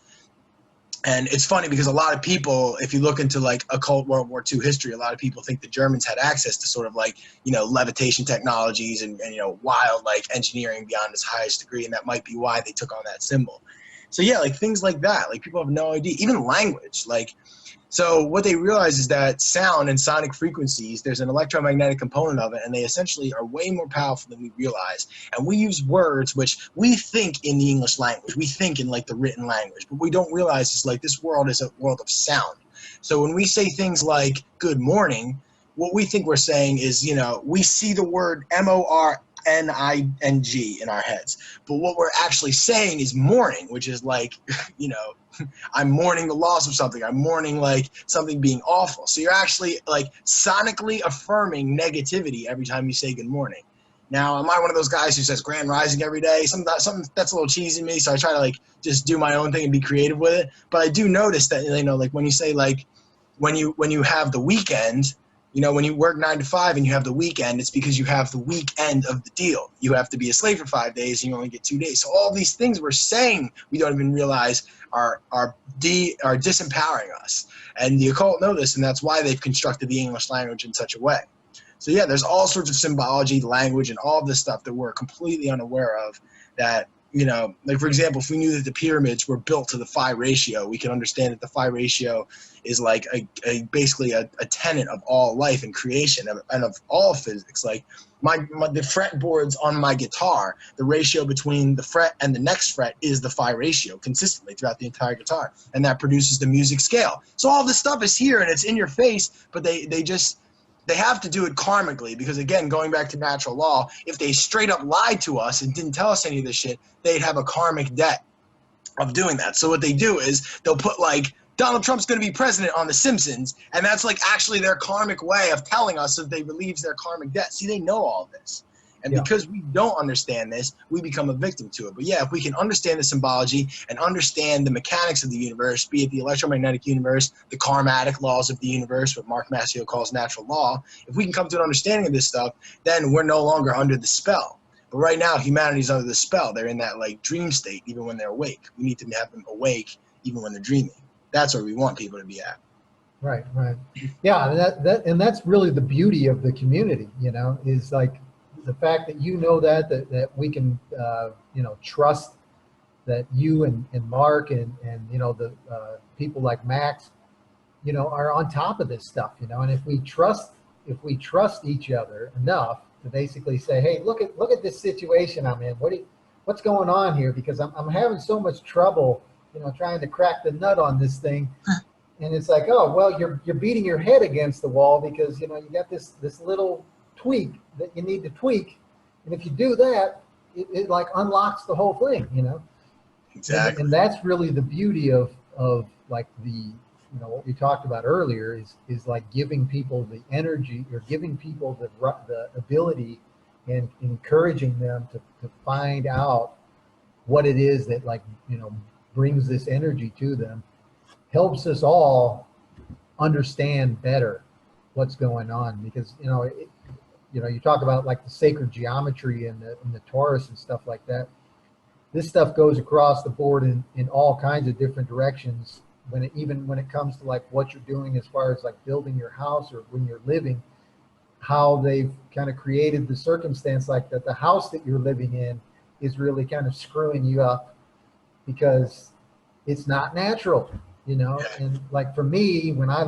And it's funny because a lot of people, if you look into like occult World War II history, a lot of people think the Germans had access to sort of like, you know, levitation technologies and you know, wild like engineering beyond its highest degree. And that might be why they took on that symbol. So yeah, like things like that, like people have no idea, even language, like, so what they realize is that sound and sonic frequencies, there's an electromagnetic component of it, and they essentially are way more powerful than we realize. And we use words which we think in the English language, we think in like the written language, but we don't realize is like this world is a world of sound. So when we say things like good morning, what we think we're saying is, you know, we see the word MORNING in our heads. But what we're actually saying is mourning, which is like, you know, I'm mourning the loss of something. I'm mourning like something being awful. So you're actually like sonically affirming negativity every time you say good morning. Now, am I one of those guys who says grand rising every day? Something that's a little cheesy to me, so I try to like just do my own thing and be creative with it. But I do notice that, you know, like when you say like when you have the weekend, you know, when you work 9 to 5 and you have the weekend, it's because you have the weekend of the deal. You have to be a slave for 5 days and you only get 2 days. So all these things we're saying we don't even realize are disempowering us. And the occult know this, and that's why they've constructed the English language in such a way. So yeah, there's all sorts of symbology, language, and all this stuff that we're completely unaware of that, you know, like for example, if we knew that the pyramids were built to the phi ratio, we can understand that the phi ratio is like basically a tenet of all life and creation and of all physics. Like the fretboards on my guitar, the ratio between the fret and the next fret is the phi ratio consistently throughout the entire guitar, and that produces the music scale. So all this stuff is here and it's in your face, but they have to do it karmically because, again, going back to natural law, if they straight up lied to us and didn't tell us any of this shit, they'd have a karmic debt of doing that. So what they do is they'll put like Donald Trump's going to be president on The Simpsons, and that's like actually their karmic way of telling us that they relieves their karmic debt. See, they know all this. And because we don't understand this, we become a victim to it. But yeah, if we can understand the symbology and understand the mechanics of the universe, be it the electromagnetic universe, the karmatic laws of the universe, what Mark Massio calls natural law, if we can come to an understanding of this stuff, then we're no longer under the spell. But right now, humanity's under the spell. They're in that like dream state even when they're awake. We need to have them awake even when they're dreaming. That's where we want people to be at. Right, right. Yeah, and that's really the beauty of the community, you know, is like the fact that you know that we can you know, trust that you and Mark and you know the people like Max, you know, are on top of this stuff, you know. And if we trust each other enough to basically say, hey, look at this situation I'm in. What's going on here? Because I'm having so much trouble, you know, trying to crack the nut on this thing. And it's like, oh, well, you're beating your head against the wall because, you know, you got this little tweak that you need to tweak. And if you do that, it like unlocks the whole thing, you know? Exactly. And that's really the beauty of like the, you know, what we talked about earlier is like giving people the energy or giving people the ability and encouraging them to find out what it is that, like, you know, brings this energy to them, helps us all understand better what's going on. Because, you know, you talk about like the sacred geometry and the Taurus and stuff like that. This stuff goes across the board in all kinds of different directions. Even when it comes to like what you're doing as far as like building your house or when you're living, how they've kind of created the circumstance like that the house that you're living in is really kind of screwing you up because it's not natural, you know. And like for me, when I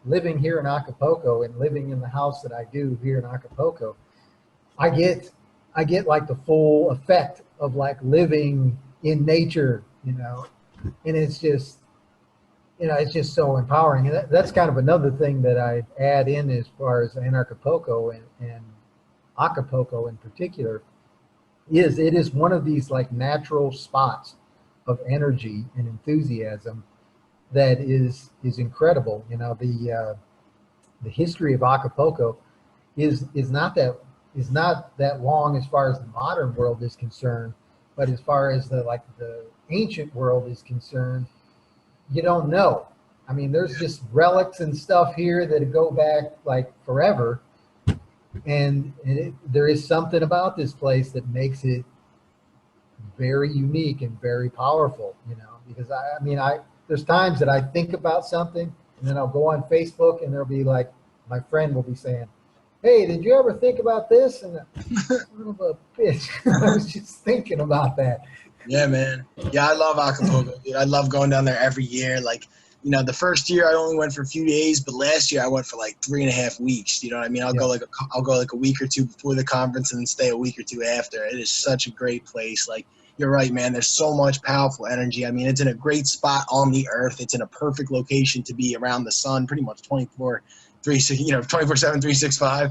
living here in Acapulco and living in the house that I do here in Acapulco, I get like the full effect of like living in nature, you know. And it's just, you know, it's just so empowering. And that's kind of another thing that I add in as far as Anarchapulco and Acapulco in particular, is it is one of these like natural spots of energy and enthusiasm that is incredible. You know, the history of Acapulco is not that long as far as the modern world is concerned, but as far as the ancient world is concerned, you don't know. I mean, there's just relics and stuff here that go back like forever, and there is something about this place that makes it very unique and very powerful, you know. Because I mean, there's times that I think about something and then I'll go on Facebook and there'll be like, my friend will be saying, hey, did you ever think about this? And son of a bitch, I was just thinking about that. Yeah, man. Yeah, I love Acapulco, dude. I love going down there every year. Like, you know, the first year I only went for a few days, but last year I went for like 3.5 weeks. You know what I mean? I'll go like a week or two before the conference and then stay a week or two after. It is such a great place. Like, you're right, man. There's so much powerful energy. I mean, it's in a great spot on the earth. It's in a perfect location to be around the sun, pretty much 24/7, 365.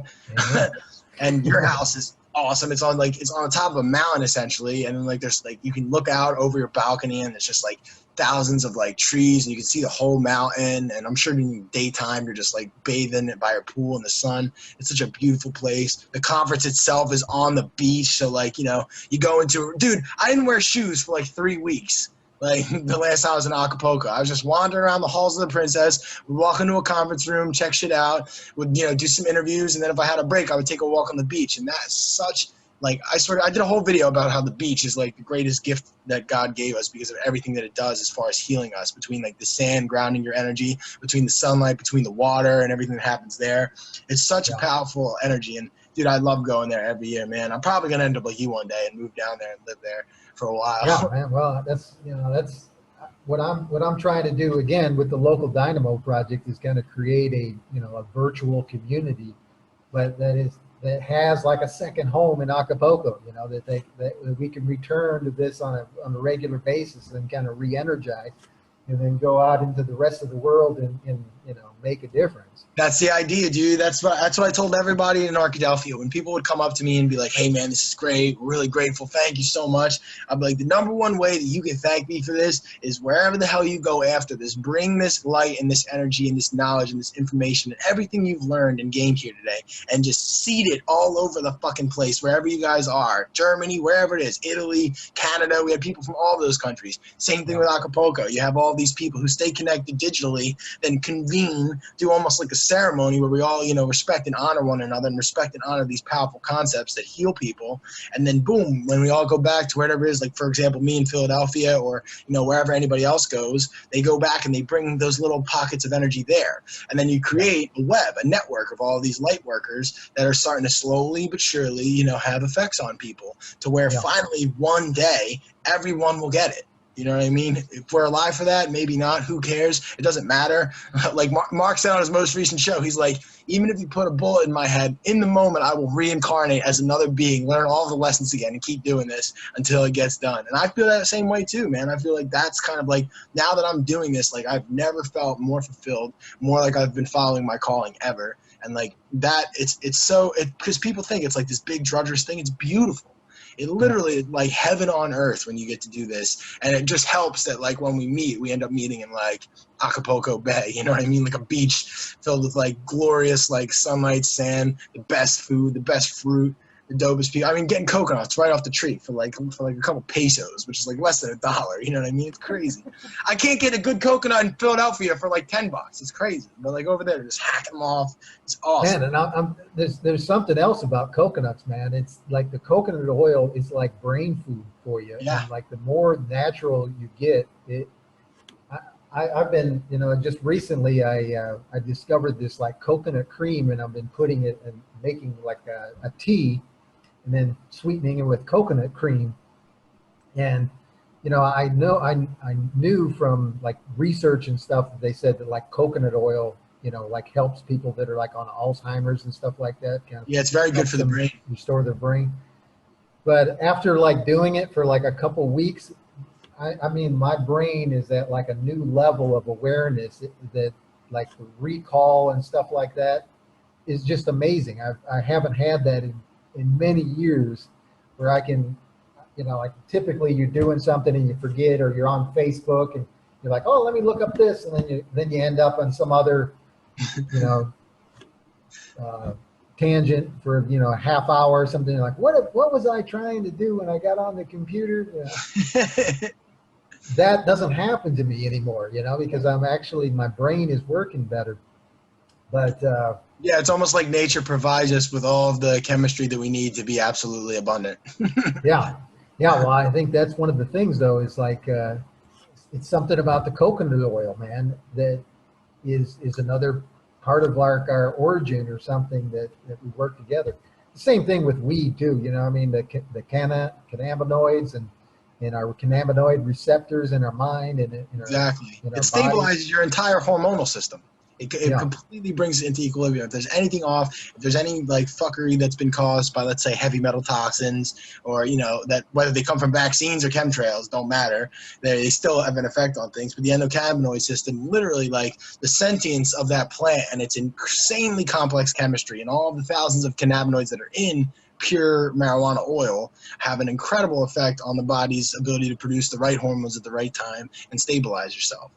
And your house is awesome. It's on the top of a mountain essentially, and then like there's like you can look out over your balcony and it's just like thousands of like trees and you can see the whole mountain. And I'm sure in the daytime you're just like bathing by your pool in the sun. It's such a beautiful place. The conference itself is on the beach, so like, you know, you go into, dude, I didn't wear shoes for like 3 weeks. Like the last time I was in Acapulco, I was just wandering around the halls of the Princess. We'd walk into a conference room, check shit out, would, you know, do some interviews, and then if I had a break, I would take a walk on the beach. And that's such, like, I did a whole video about how the beach is like the greatest gift that God gave us because of everything that it does as far as healing us, between like the sand grounding your energy, between the sunlight, between the water, and everything that happens there. It's such a powerful energy. And dude, I love going there every year, man. I'm probably gonna end up like you one day and move down there and live there for a while. Yeah, man. Well, that's what I'm trying to do again with the local Dynamo project is kind of create a virtual community, but that has like a second home in Acapulco. You know, that we can return to this on a regular basis and kind of re-energize, and then go out into the rest of the world and make a difference. That's the idea, dude. That's what I told everybody in Anarchadelphia. When people would come up to me and be like, hey, man, this is great. We're really grateful. Thank you so much. I'd be like, the number one way that you can thank me for this is wherever the hell you go after this, bring this light and this energy and this knowledge and this information and everything you've learned and gained here today and just seed it all over the fucking place, wherever you guys are. Germany, wherever it is, Italy, Canada. We have people from all those countries. Same thing with Acapulco. You have all these people who stay connected digitally, then convene, do almost like a ceremony where we all, respect and honor one another and respect and honor these powerful concepts that heal people. And then boom, when we all go back to wherever it is, like for example, me in Philadelphia or, wherever anybody else goes, they go back and they bring those little pockets of energy there. And then you create a web, a network of all these light workers that are starting to slowly but surely, have effects on people to where finally one day everyone will get it. You know what I mean? If we're alive for that, maybe not. Who cares? It doesn't matter. Like Mark said on his most recent show, he's like, even if you put a bullet in my head, in the moment I will reincarnate as another being, learn all the lessons again, and keep doing this until it gets done. And I feel that same way too, man. I feel like that's kind of like, now that I'm doing this, like I've never felt more fulfilled, more like I've been following my calling ever. And like that, because people think it's like this big drudgerous thing. It's beautiful. It literally is like heaven on earth when you get to do this. And it just helps that like when we meet, we end up meeting in like Acapulco Bay, you know what I mean? Like a beach filled with like glorious like sunlight, sand, the best food, the best fruit, the dopest people. I mean, getting coconuts right off the tree for like a couple pesos, which is like less than $1. You know what I mean? It's crazy. I can't get a good coconut in Philadelphia for like $10. It's crazy. But like over there, just hacking them off. It's awesome. Man, and there's something else about coconuts, man. It's like the coconut oil is like brain food for you. Yeah. And like the more natural you get, I've been, just recently I discovered this like coconut cream, and I've been putting it and making like a tea, and then sweetening it with coconut cream. And I knew from like research and stuff that they said that like coconut oil, like helps people that are like on Alzheimer's and stuff like that. Yeah, it's very good for the brain. Restore their brain. But after like doing it for like a couple weeks, I mean, my brain is at like a new level of awareness that like the recall and stuff like that is just amazing. I haven't had that in many years, where I can, like typically you're doing something and you forget, or you're on Facebook and you're like, oh, let me look up this. And then you end up on some other, tangent for, a half hour or something. You're like, what was I trying to do when I got on the computer? That doesn't happen to me anymore, because my brain is working better. But yeah, it's almost like nature provides us with all of the chemistry that we need to be absolutely abundant. Yeah. Well, I think that's one of the things, though, is like it's something about the coconut oil, man, that is another part of our origin or something that we work together. The same thing with weed too, I mean, the cannabinoids and in our cannabinoid receptors in our mind and in our, Exactly. in our It stabilizes bodies. your entire hormonal system. It Yeah. completely brings it into equilibrium. If there's anything off, if there's any like fuckery that's been caused by, let's say, heavy metal toxins, or that whether they come from vaccines or chemtrails, don't matter. They still have an effect on things. But the endocannabinoid system, literally, like the sentience of that plant and its insanely complex chemistry and all of the thousands of cannabinoids that are in pure marijuana oil, have an incredible effect on the body's ability to produce the right hormones at the right time and stabilize yourself.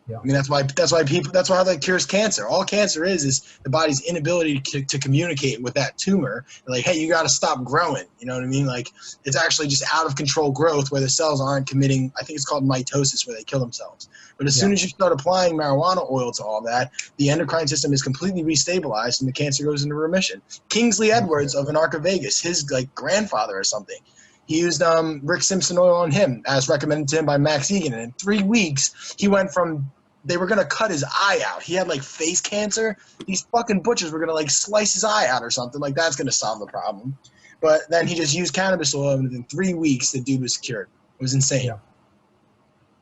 Yeah. I mean, that's why that cures cancer. All cancer is the body's inability to communicate with that tumor. Like, hey, you got to stop growing. You know what I mean? Like, it's actually just out of control growth where the cells aren't committing. I think it's called mitosis, where they kill themselves. But as soon as you start applying marijuana oil to all that, the endocrine system is completely restabilized and the cancer goes into remission. Kingsley Edwards of Anarcha Vegas, his grandfather or something, he used Rick Simpson oil on him, as recommended to him by Max Egan. And in 3 weeks, he went from they were going to cut his eye out. He had like face cancer. These fucking butchers were going to like slice his eye out or something. Like, that's going to solve the problem. But then he just used cannabis oil, and within 3 weeks, the dude was cured. It was insane. Yeah.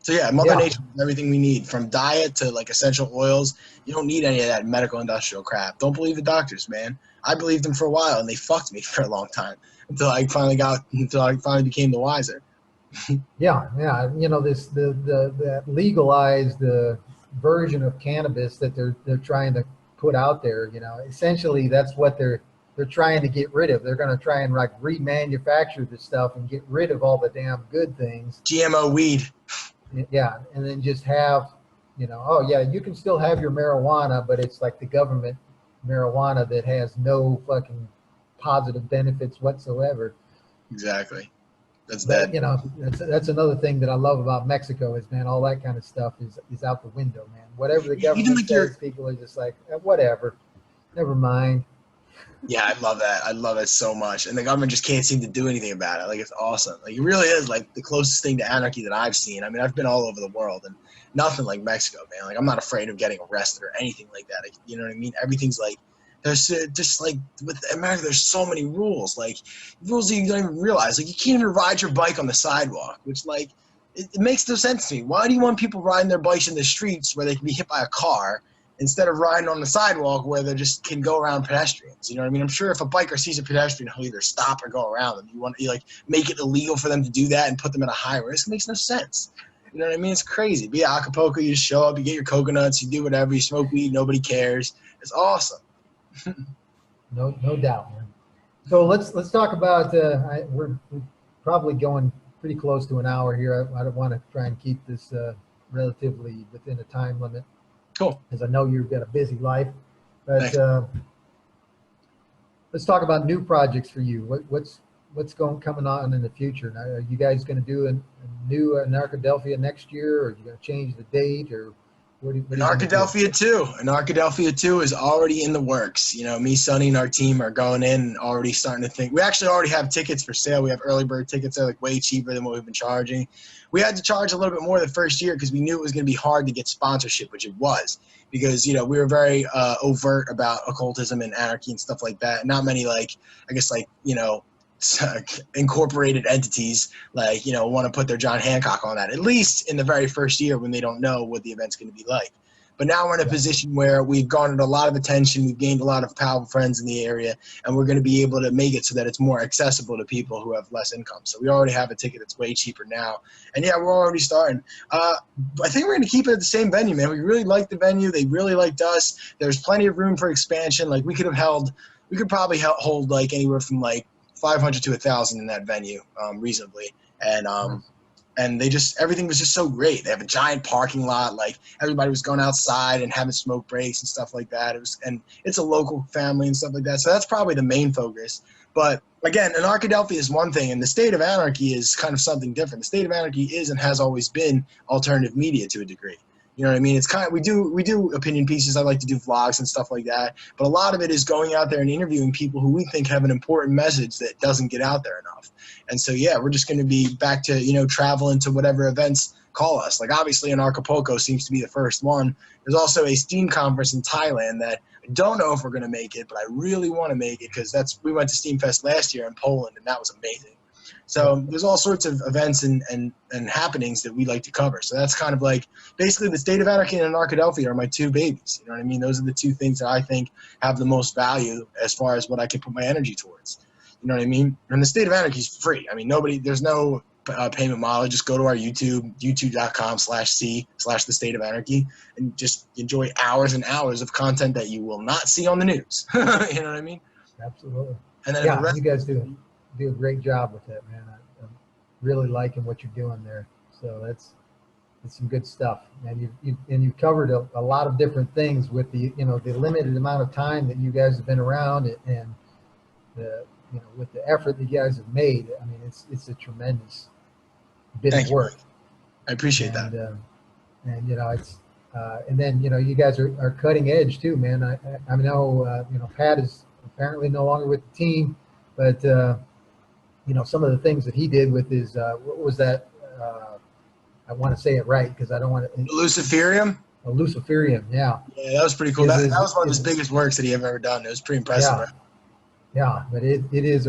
So yeah, Mother Nature has everything we need, from diet to like essential oils. You don't need any of that medical industrial crap. Don't believe the doctors, man. I believed them for a while, and they fucked me for a long time until I finally became the wiser. Yeah. That legalized version of cannabis that they're trying to put out there. Essentially that's what they're trying to get rid of. They're going to try and like remanufacture this stuff and get rid of all the damn good things. GMO weed. Yeah, and then just have, oh yeah, you can still have your marijuana, but it's like the government marijuana that has no fucking positive benefits whatsoever. Exactly. That's But, that. that's another thing that I love about Mexico is, man, all that kind of stuff is out the window, man. Whatever the government says, people are just like, whatever, never mind. Yeah, I love that. I love it so much. And the government just can't seem to do anything about it. Like, it's awesome. Like, it really is like the closest thing to anarchy that I've seen. I mean, I've been all over the world, and nothing like Mexico, man. Like, I'm not afraid of getting arrested or anything like that. Like, you know what I mean? Everything's like, there's just like with America, there's so many rules. Like, rules that you don't even realize. Like, you can't even ride your bike on the sidewalk, which, like, it makes no sense to me. Why do you want people riding their bikes in the streets where they can be hit by a car, instead of riding on the sidewalk where they just can go around pedestrians? You know what I mean? I'm sure if a biker sees a pedestrian, he'll either stop or go around them. You like make it illegal for them to do that and put them at a high risk? It makes no sense. You know what I mean? It's crazy. But yeah, Acapulco, you just show up, you get your coconuts, you do whatever, you smoke weed, nobody cares. It's awesome. No doubt, man. So let's talk about. We're probably going pretty close to an hour here. I don't want to try and keep this relatively within a time limit. Cool. Because I know you've got a busy life. But let's talk about new projects for you. What's coming on in the future? Now, are you guys going to do a new Anarchadelphia next year, or are you going to change the date, or what Anarchadephia 2. Anarchadephia 2 is already in the works. Me, Sonny, and our team are going in, already starting to think. We actually already have tickets for sale. We have early bird tickets that are like way cheaper than what we've been charging. We had to charge a little bit more the first year because we knew it was going to be hard to get sponsorship, which it was, because we were very overt about occultism and anarchy and stuff like that. Not many incorporated entities want to put their John Hancock on that, at least in the very first year when they don't know what the event's going to be like. But now we're in a position where we've garnered a lot of attention, we've gained a lot of powerful friends in the area, and we're going to be able to make it so that it's more accessible to people who have less income. So we already have a ticket that's way cheaper now. And yeah, we're already starting. I think we're going to keep it at the same venue, man. We really like the venue. They really liked us. There's plenty of room for expansion. Like, we could probably hold like anywhere from like 500 to 1,000 in that venue, reasonably. And everything was just so great. They have a giant parking lot. Like, everybody was going outside and having smoke breaks and stuff like that. And it's a local family and stuff like that. So that's probably the main focus. But again, Anarchadelphia is one thing, and the state of anarchy is kind of something different. The state of anarchy is and has always been alternative media to a degree. You know what I mean? It's kind of, we do opinion pieces. I like to do vlogs and stuff like that. But a lot of it is going out there and interviewing people who we think have an important message that doesn't get out there enough. And so, yeah, we're just going to be back to, traveling to whatever events call us. Like, obviously, Acapulco seems to be the first one. There's also a STEAM conference in Thailand that I don't know if we're going to make it, but I really want to make it because we went to STEAM Fest last year in Poland, and that was amazing. So there's all sorts of events and happenings that we like to cover. So that's kind of like basically the State of Anarchy and Anarchadelphia are my two babies. You know what I mean? Those are the two things that I think have the most value as far as what I can put my energy towards. You know what I mean? And the State of Anarchy is free. I mean, there's no payment model. Just go to our youtube.com/the State of Anarchy, and just enjoy hours and hours of content that you will not see on the news. You know what I mean? Absolutely. And then yeah, you guys do a great job with that, man. I'm really liking what you're doing there. So that's some good stuff. And you've covered a lot of different things with the the limited amount of time that you guys have been around, and the with the effort that you guys have made. I mean, it's a tremendous bit of work. I appreciate that. And it's and then you guys are cutting edge too, man. I know Pat is apparently no longer with the team, but some of the things that he did with his what was that? I want to say it right because I don't want to. Luciferium. A Luciferium, yeah. Yeah, that was pretty cool. That was one of his biggest works that he ever done. It was pretty impressive. Yeah. Right? Yeah, but it is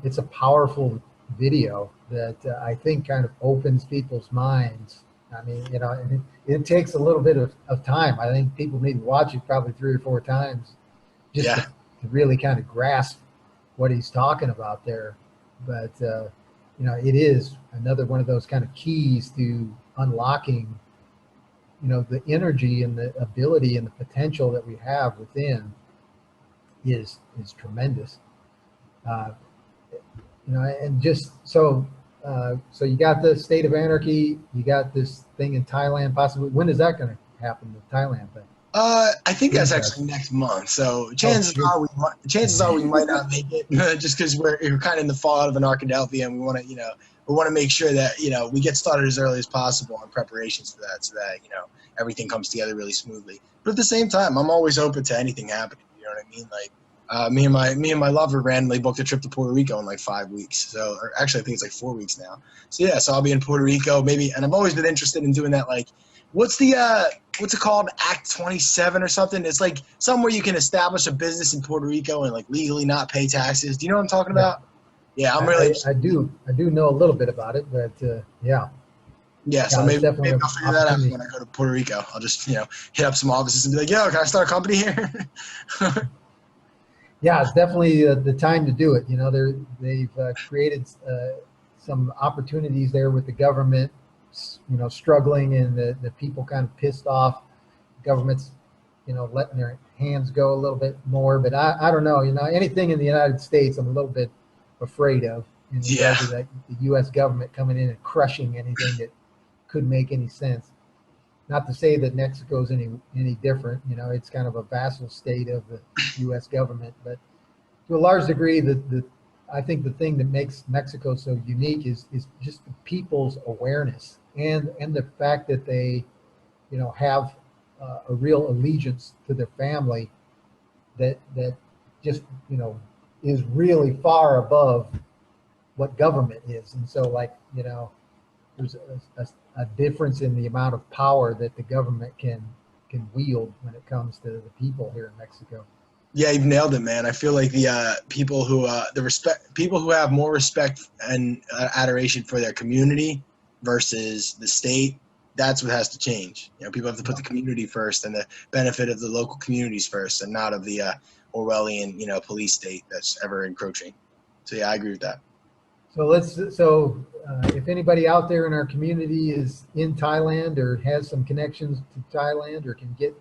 it's a powerful video that I think kind of opens people's minds. I mean, and it takes a little bit of time. I think people need to watch it probably 3 or 4 times just to really kind of grasp what he's talking about there. But, it is another one of those kind of keys to unlocking, the energy and the ability and the potential that we have within is tremendous. And just so you got the State of Anarchy, you got this thing in Thailand possibly. When is that going to happen, the Thailand thing? I think that's actually next month. So chances are we might not make it just because we're kind of in the fallout of Anarchadephia, and we want to make sure that we get started as early as possible on preparations for that, so that everything comes together really smoothly. But at the same time, I'm always open to anything happening. You know what I mean? Like me and my lover randomly booked a trip to Puerto Rico in like 5 weeks. So, or actually, I think it's like 4 weeks now. So yeah, so I'll be in Puerto Rico maybe, and I've always been interested in doing that. Like, what's it called? Act 27 or something? It's like somewhere you can establish a business in Puerto Rico and like legally not pay taxes. Do you know what I'm talking about? Yeah, I'm really. I do know a little bit about it, but yeah. Yeah, so maybe I'll figure that out when I go to Puerto Rico. I'll just hit up some offices and be like, "Yo, can I start a company here?" Yeah, it's definitely the time to do it. They've created some opportunities there with the government, struggling, and the people kind of pissed off. Government's, letting their hands go a little bit more. But I don't know. Anything in the United States, I'm a little bit afraid of. The U.S. government coming in and crushing anything that could make any sense. Not to say that Mexico's any different. It's kind of a vassal state of the U.S. government, but to a large degree, I think the thing that makes Mexico so unique is just the people's awareness and the fact that they, have a real allegiance to their family that just is really far above what government is, and so there's a difference in the amount of power that the government can wield when it comes to the people here in Mexico. Yeah, you've nailed it, man. I feel like the people who have more respect and adoration for their community versus the state, that's what has to change. People have to put the community first and the benefit of the local communities first, and not of the Orwellian, police state that's ever encroaching. So yeah, I agree with that. So if anybody out there in our community is in Thailand or has some connections to Thailand or can get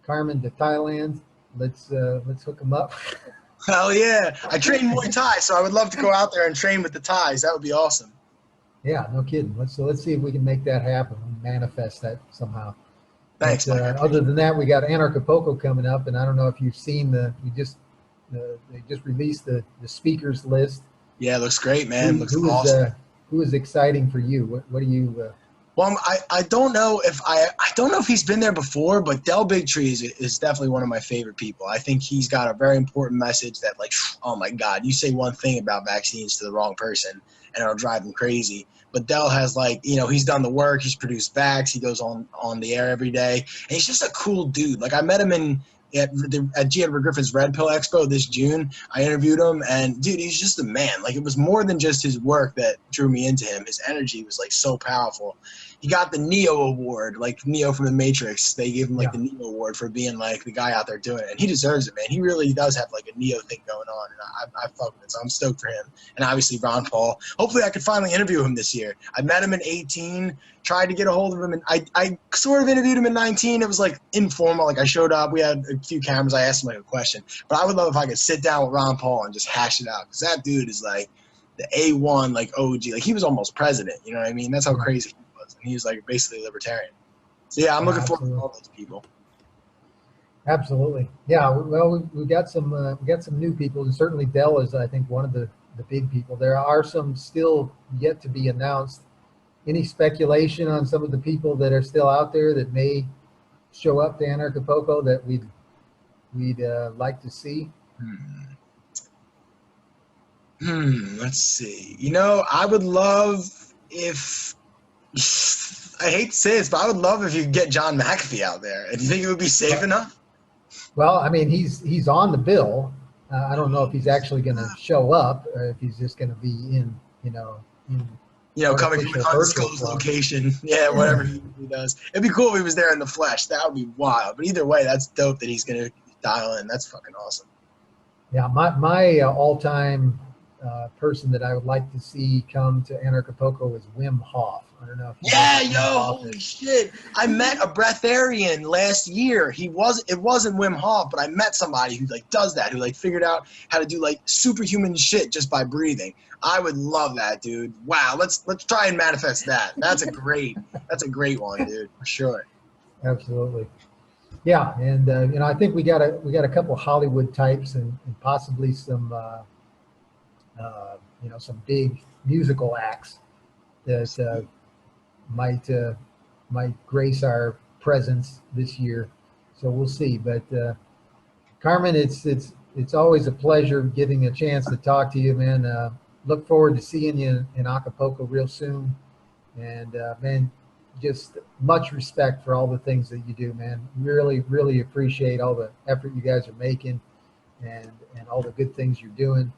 Carmen to Thailand, let's hook them up. Hell yeah! I train Muay Thai, so I would love to go out there and train with the Thais. That would be awesome. Yeah, no kidding. Let's see if we can make that happen and manifest that somehow. Thanks. But, other than that, we got Anarchapulco coming up, and I don't know if you've seen they just released the speakers list. Yeah, it looks great, man. Looks awesome. Who is exciting for you? What do you? Well, I don't know if he's been there before, but Del Bigtree is definitely one of my favorite people. I think he's got a very important message that, like, oh my God, you say one thing about vaccines to the wrong person and it'll drive them crazy. But Del has, like, he's done the work. He's produced vax. He goes on the air every day, and he's just a cool dude. Like, I met him in at G. Edward Griffith's Red Pill Expo this June. I interviewed him, and dude, he's just a man. Like, it was more than just his work that drew me into him. His energy was like so powerful. He got the Neo Award, like Neo from the Matrix. They gave him like the Neo Award for being like the guy out there doing it, and he deserves it, man. He really does have like a Neo thing going on, and I fuck with it, so I'm stoked for him. And obviously Ron Paul. Hopefully I could finally interview him this year. I met him in 18, tried to get a hold of him, and I sort of interviewed him in 19. It was like informal, like I showed up, we had a few cameras, I asked him like a question. But I would love if I could sit down with Ron Paul and just hash it out, because that dude is like the A1, like OG. Like, he was almost president, you know what I mean? That's how crazy he was. And he was like basically libertarian. So yeah, I'm looking forward to all those people. Absolutely. Yeah, well, we got some new people, and certainly Dell is, I think, one of the big people. There are some still yet to be announced. Any speculation on some of the people that are still out there that may show up to Anarchapulco that we'd like to see? Let's see. You know, I would love if, I hate to say this, but I would love if you could get John McAfee out there. Do you think it would be safe enough? Well, I mean, he's on the bill. I don't know if he's actually going to show up, or if he's just going to be in coming from an undisclosed location. Yeah, whatever he does. It'd be cool if he was there in the flesh. That would be wild. But either way, that's dope that he's going to dial in. That's fucking awesome. Yeah, my all-time person that I would like to see come to Anarchapulco is Wim Hof. I don't know if holy shit. I met a breatharian last year. It wasn't Wim Hof, but I met somebody who like does that, who like figured out how to do like superhuman shit just by breathing. I would love that, dude. Wow, let's try and manifest that. That's a great one, dude, for sure. Absolutely. Yeah, and I think we got a couple Hollywood types and possibly some some big musical acts that might grace our presence this year. So we'll see. But Carmen, it's always a pleasure getting a chance to talk to you, man. Look forward to seeing you in Acapulco real soon. And man, just much respect for all the things that you do, man. Really, really appreciate all the effort you guys are making and all the good things you're doing.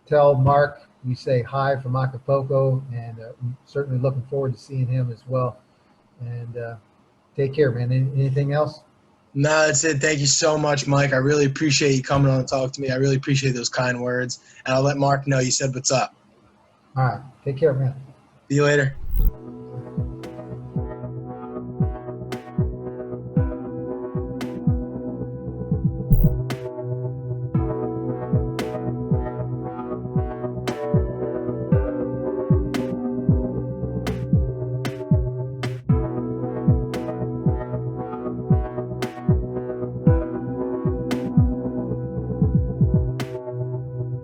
Tell Mark we say hi from Acapulco, and certainly looking forward to seeing him as well. And take care, man. Anything else? No, that's it. Thank you so much, Mike. I really appreciate you coming on and talking to me. I really appreciate those kind words. And I'll let Mark know you said what's up. All right. Take care, man. See you later.